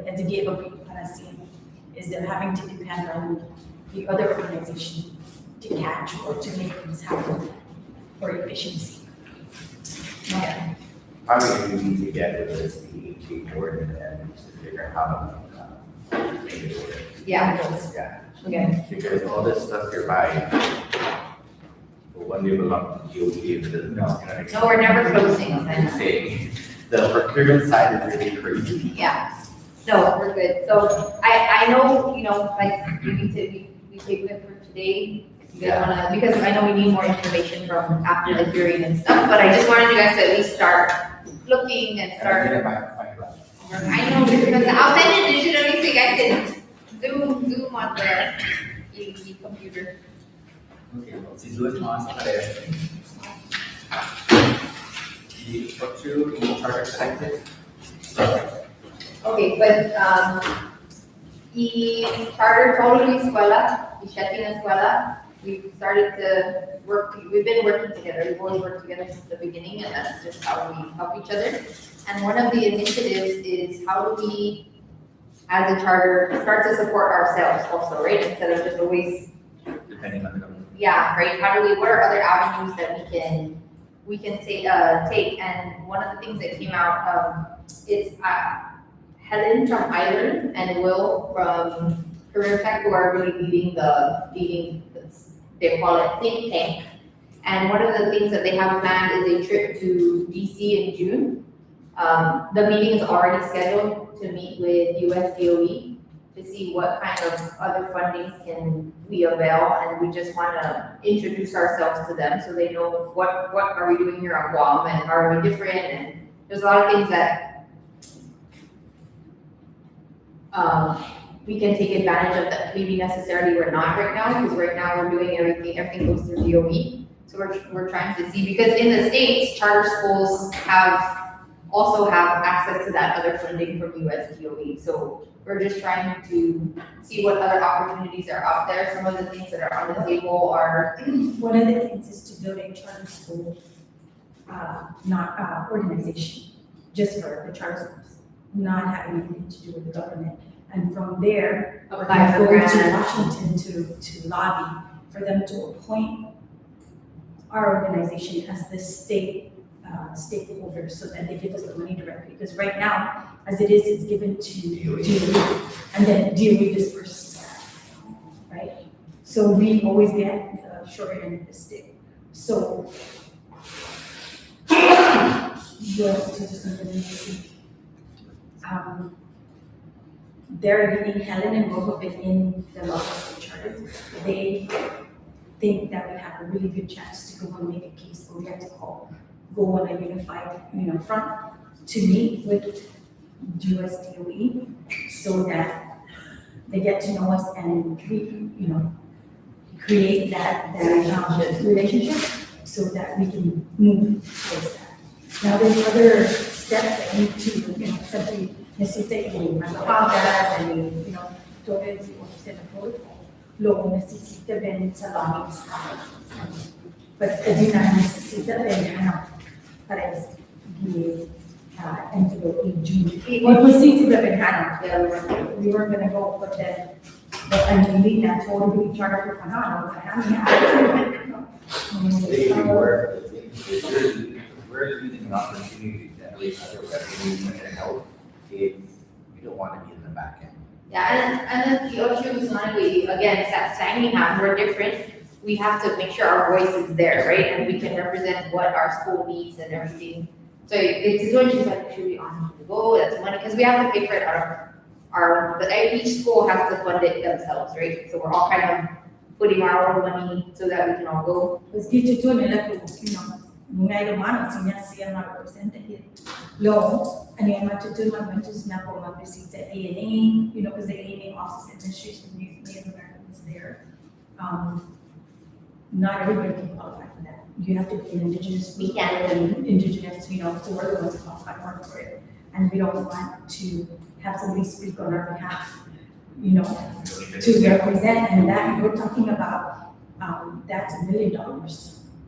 as a gave up is they're having to depend on the other organization to catch or to make things happen for efficiency. Yeah. Probably we need to get with this DHA board and to figure out how to make it work. Yeah, Yeah, okay. because all this stuff you're buying, will one day belong to DOT if it doesn't. No, we're never closing on that. Saying, the procurement side is really crazy. Yeah, no, we're good. So I know, like, we table it for today. If you guys wanna, because I know we need more information from after the hearing and stuff, but I just wanted you guys to at least start looking and start. I know, because I'll send it digitally so you guys can zoom on the e-computer. Okay, si Zuan mo sa kaya. The structure in charter selected. Okay, but i-charter totally eskwela, i-setting eskwela, we've started to work, we've been working together, we've always worked together since the beginning, and that's just how we help each other. And one of the initiatives is how do we, as a charter, start to support ourselves also, right? Instead of just always, Depending on the government. yeah, right? What are other avenues that we can take, and one of the things that came out, is Helen from Ireland and Will from Career Tech, who are really leading they call it think tank. And one of the things that they have planned is a trip to DC in June. The meeting is already scheduled to meet with US DOE to see what kind of other fundings can we avail, and we just want to introduce ourselves to them so they know what are we doing here on Guam and are we different, and there's a lot of things that we can take advantage of that maybe necessarily we're not right now, because right now we're doing everything goes through DOE. So we're trying to see, because in the States, charter schools also have access to that other funding from US DOE. So we're just trying to see what other opportunities are out there. Some of the things that are on the table are, One of the things is to build a charter school, not organization, just for the charter schools, not having anything to do with the government. And from there, apply for go to grants. Washington to lobby for them to appoint our organization as the state stakeholder, so that they give us the money directly. Because right now, as it is, it's given to DOE, and then DOE disperses that, right? So we always get the short end of the stick. So, they're getting Helen and Bob have been in the longest charter. They think that we have a really good chance to go and make a case, but we have to go on a unified, front to meet with USDOE so that they get to know us and create that relationship so that we can move towards that. Now there's other steps that need to, simply necesitate yung makapagas and, todo yung sila po, lo necesita din sa lobbying side. But di na necesita din, para into the June. What was seen to the Benhana, we were gonna go, but then, Lina told me charter for Hanano, We're using an opportunity to generate other revenue and help if we don't want to be in the back end. Yeah, and then the issue is not again, it's that signing have, we're different. We have to make sure our voice is there, right? And we can represent what our school needs and everything. So it's one just like, should we on the go? That's money, because we have to pay for it out of our, but each school has to fund it themselves, right? So we're all kind of putting our own money so that we can all go. Because dito to nila po, Mangge'hilo man, siya represented low, and yung matutunan mentos na po mag-visita ANA, because the ANA Office Administration Native Americans there. Not everybody can qualify for that. You have to be an indigenous, We can't. indigenous, so we're the ones qualified for it. And we don't want to have somebody speak on our behalf, to represent, and that you're talking about, that's $1 million,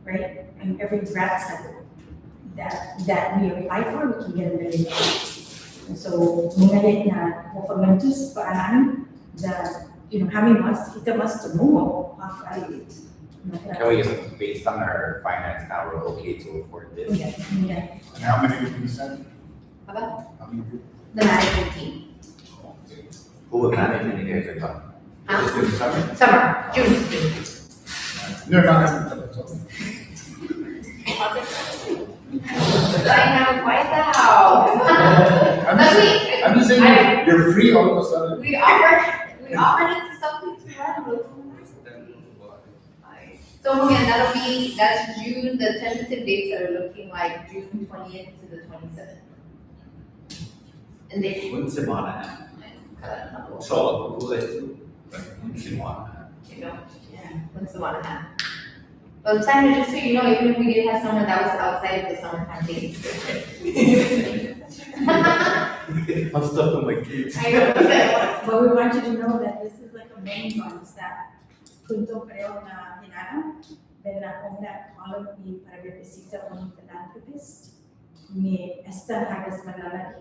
right? And every grant cycle that we apply for, we can get $1 million. And so, mga na performances paano that, having kita mas tumuo, Can we just, based on our finance now, we're okay to afford this? Yeah. And how many will be sent? About How many will? the management team. Who will manage it in the years to come? Just in the summer? Summer, June. No, not that's all. I know, quite the hell. I'm just saying, you're free all of a sudden. We offered it to some people to run. So again, that's June, the tentative dates are looking like June 20th to the 27th. And they. One semana. So, one semana. What's the one hand? Well, Simon, just so you know, even if we did have someone that was outside of the summertime dates. I'm stuck on my kids. I know. But we want you to know that this is like a main one, that punto creo na hinana, pero na kung na column ni para representa un philanthropist, ni esta hagas manala,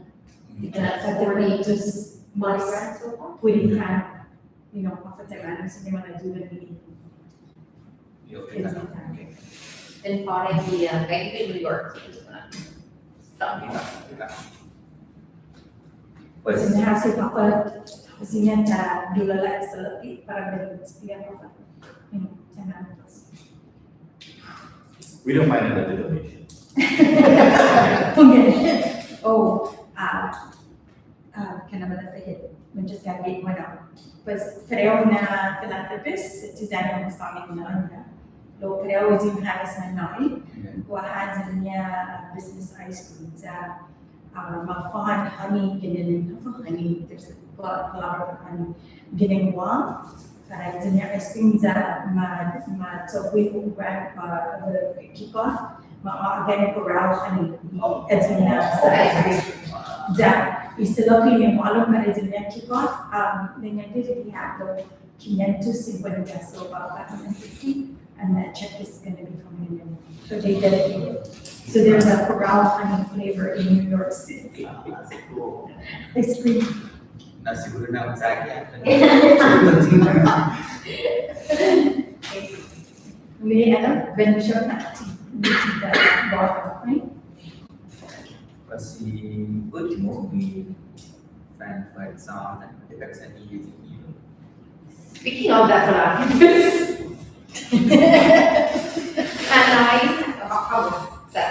ika sa termitos mas pwede ka, pafatagalan sa mga nadulan ni In foreign the bank in New York, so just gonna stop you. Kasi nahasi papa, kasi nga na dulala sa lapi para mag-explain pa. We don't mind another donation. Can naman natin, just gagawin mo na. Pues creo na philanthropist, design mo sa amin na lo creo din hagas na nai, wahad niya business ice cream sa mag-fund honey, ganyan honey, there's a lot of honey, ganyan wang, para ito niya ice cream sa ma-tawin ko grant the kick-off, ma-organic Hurao honey, ito niya sa ice cream. Isilapin yung alam na rin niya kick-off, ganyan din have the 550 peso, about 550, and that check is going to be coming in. So they dedicated. So there's a Hurao honey flavor in New York City. Ice cream. Nasiguro na sa akin. May venture na kita bar, right? Kasi ultimo, we fan fight song and effects and using you. Speaking of that philanthropist, and I problem sa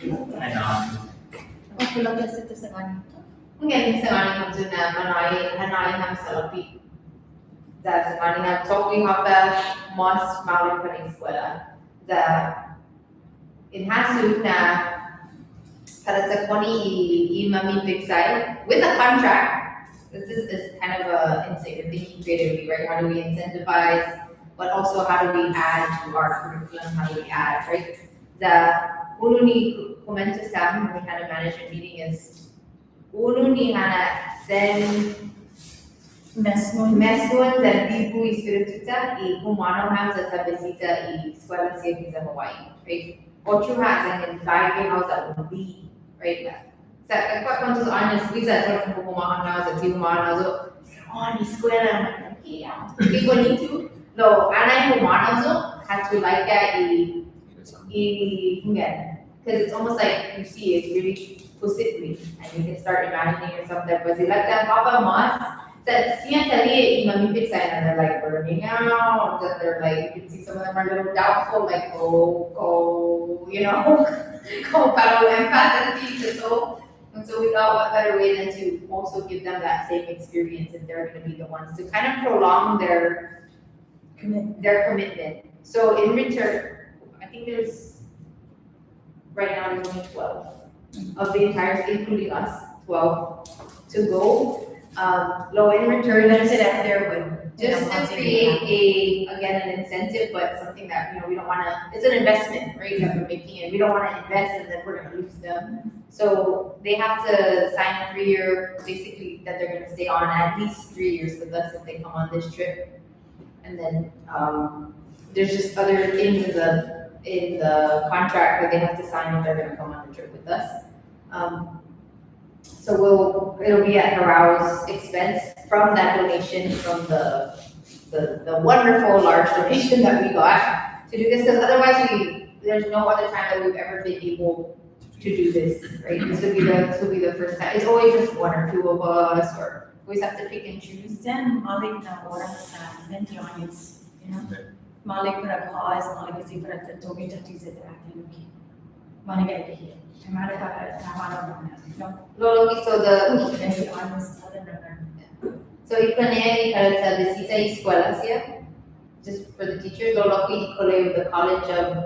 And Ako lang kasi ito sa kanito. mungkin sa kanila na hanay ng salapi. Sa kanila talking about the most maling pa ng eskwela. The enhanced na para sa koni i-mamipig side with a contract. This is kind of a insane thinking creatively, right? How do we incentivize, but also how do we add to our curriculum? How do we add, right? The uno ni komento sa amin when we had a management meeting is uno ni hana sen mesmo dan ibu espirituta I humano ham sa tabesita I eskwela siya sa Hawaii, right? Ocho has and guide house that would be, right? Sa quite conscious honest, we said sort of humano na sa humano so on eskwela yeah. People need to no, anay humano so had to like that because it's almost like you see it's really physically and you can start imagining yourself there. But like that Papa Mas said, siya tali imamipit sa and they're like burning out. And they're like you can see some of them are a little doubtful, like go, you know, go para empath and so. And so we thought what better way than to also give them that same experience if they're going to be the ones to kind of prolong their commitment. So in return, I think there's right now there's only 12 of the entire state, including us, 12 to go. Low in return, That's it out there with. just to create an incentive, but something that, you know, we don't wanna, it's an investment, right, that we're making, and we don't wanna invest and then we're gonna lose them. So they have to sign a 3-year, basically, that they're gonna stay on at least 3 years with us if they come on this trip. And then, there's just other things in the contract that they have to sign if they're gonna come on the trip with us. So it'll be at Hurao's expense from that donation, from the wonderful large donation that we got to do this, because otherwise there's no other time that we've ever been able to do this, right? This will be the first time. It's always just 1 or 2 of us, or we always have to pick and choose. Then Malik na orang sa Ventionis, you know. Malik para pause, Malik kasi para togi tati sa atin, okay. Malik ay here. Malik para tama na, no. Lolo, so the Ventionis, other than so ikanay para sa bisita eskwela siya, just for the teachers. Lolo, ikole with the College of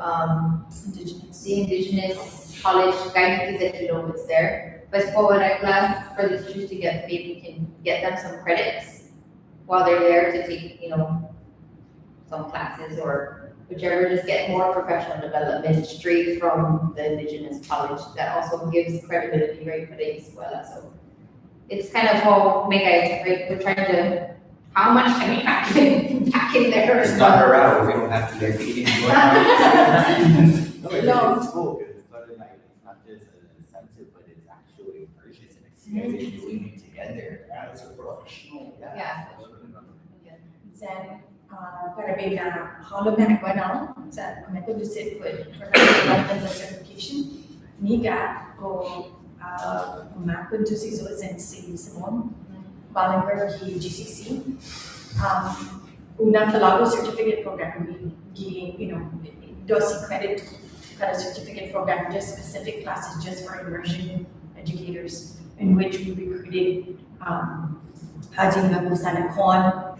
indigenous. the Indigenous College guidance that you know it's there. But for the teachers to get, maybe we can get them some credits while they're there to take, you know, some classes or whichever, just get more professional development straight from the Indigenous College. That also gives credibility, right, for the escuela. So it's kind of how Maga'låhen, right? We're trying to, how much can we pack in there? it's not around, we don't have to like eating. No, it's cool because it's sort of like, it's not just an incentive, but it's actually a purchase and experience doing it together. Yeah, it's a professional. Yeah. Then, para bigla, halo na ako na sa komento visit with professional certification. Miga ko umakon to si Zozen si Simon, volunteer ki GCC. Una Falago certificate program, you know, does credit kind of certificate program, just specific classes just for immersion educators, in which we recruited Haji Maga'låhen Hurao,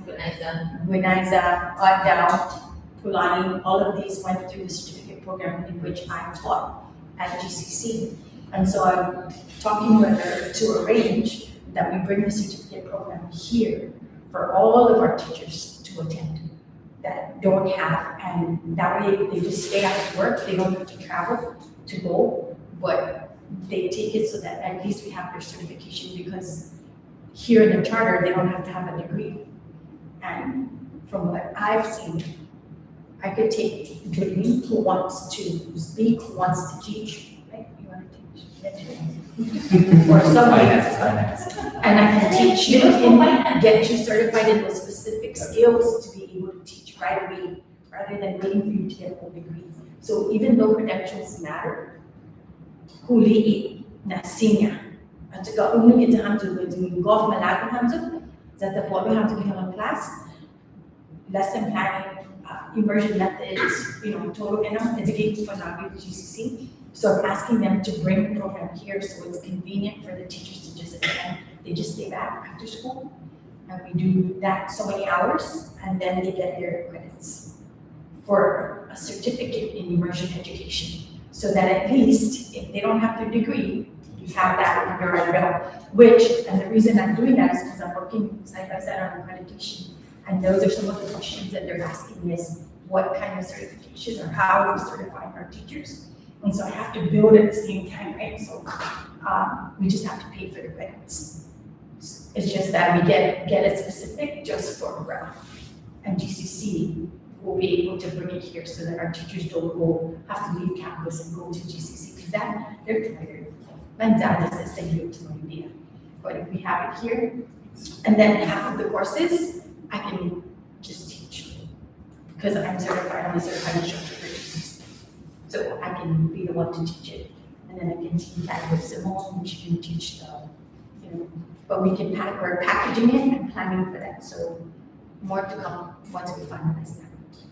Gwinaiza, Down, Pulani, all of these went through the certificate program in which I taught at GCC. And so I'm talking with her to arrange that we bring the certificate program here for all of our teachers to attend that don't have, and that way they just stay after work, they don't have to travel to go, but they take it so that at least we have their certification, because here in the charter, they don't have to have a degree. And from what I've seen, I could take Julie, who wants to speak, who wants to teach, right? You want to teach? Or somebody else. And I can teach you and get you certified in the specific skills to be able to teach right away, rather than waiting for you to get a full degree. So even though credentials matter, huli na senior. At saka unang kita hamzo with golf malagong hamzo, that the follow hamzo become a class, lesson planning, immersion methods, total educating for Nabi GCC. So I'm asking them to bring the program here so it's convenient for the teachers to just attend. They just stay back after school. And we do that so many hours, and then they get their credits for a certificate in immersion education. So that at least, if they don't have their degree, you have that under our belt. And the reason I'm doing that is because I'm working side by side on accreditation. And those are some of the questions that they're asking is what kind of certification or how are we certifying our teachers? And so I have to build at the same time, right? So we just have to pay for the credits. It's just that we get it specific just for Hurao. And GCC will be able to bring it here so that our teachers don't have to leave campus and go to GCC because that they're tired. My dad is saying here to Diha. But if we have it here, and then half of the courses, I can just teach. Because I'm certified instructor for GCC. So I can be the one to teach it. And then I can teach that with Simone, which can teach but we can we're packaging it and planning for that. So more to come once we finalize that.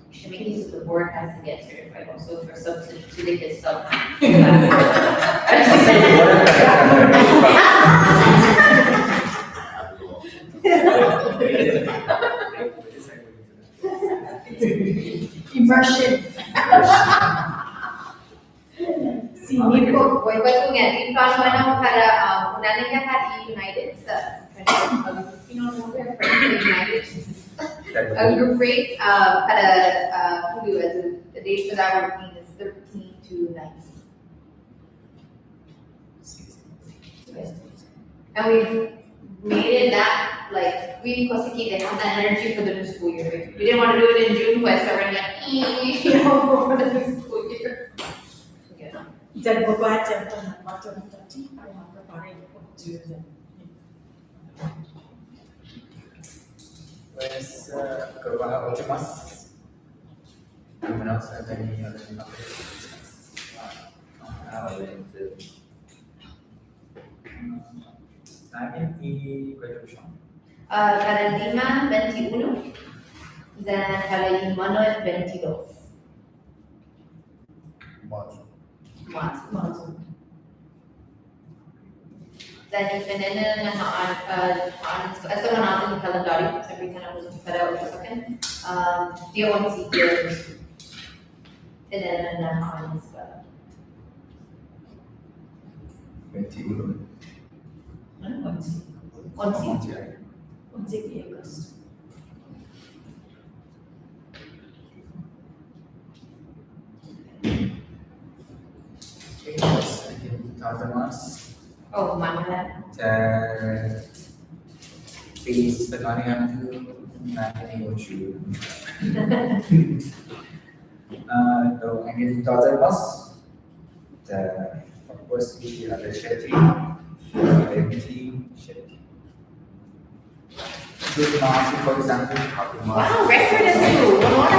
Should make use of the board has to get certified also for substitute, so they can sub. Immersion. Voy patungan, paano man para unanin niya ka United sa United group rate para Hulu as the dates for that working is 13 to 19. And we've made it that we possibly they have that energy for the new school year. We didn't want to do it in June, but so we're for the new school year. Jadi bebaca tentang macam tadi, yang preparing untuk Pues, kerja ocho más. Anyone else have any other updates? Alguien y graduation. Para Lima 21 dan para Limano 22. Måtso. Måtso. Dan ipinana na asa man natin yung calendario sabi ka na mo para ulit sa akin. Dia 1 si dia. Pinana na haan sa 21. Ano 1 si. 11 August. Okay, yes, I can talk to us. Oh, mana Please, the money to Maga'låhen Hurao. So I can talk to us. Of course, we have the Shetty, Shetty. So, for example, wow, record is you. What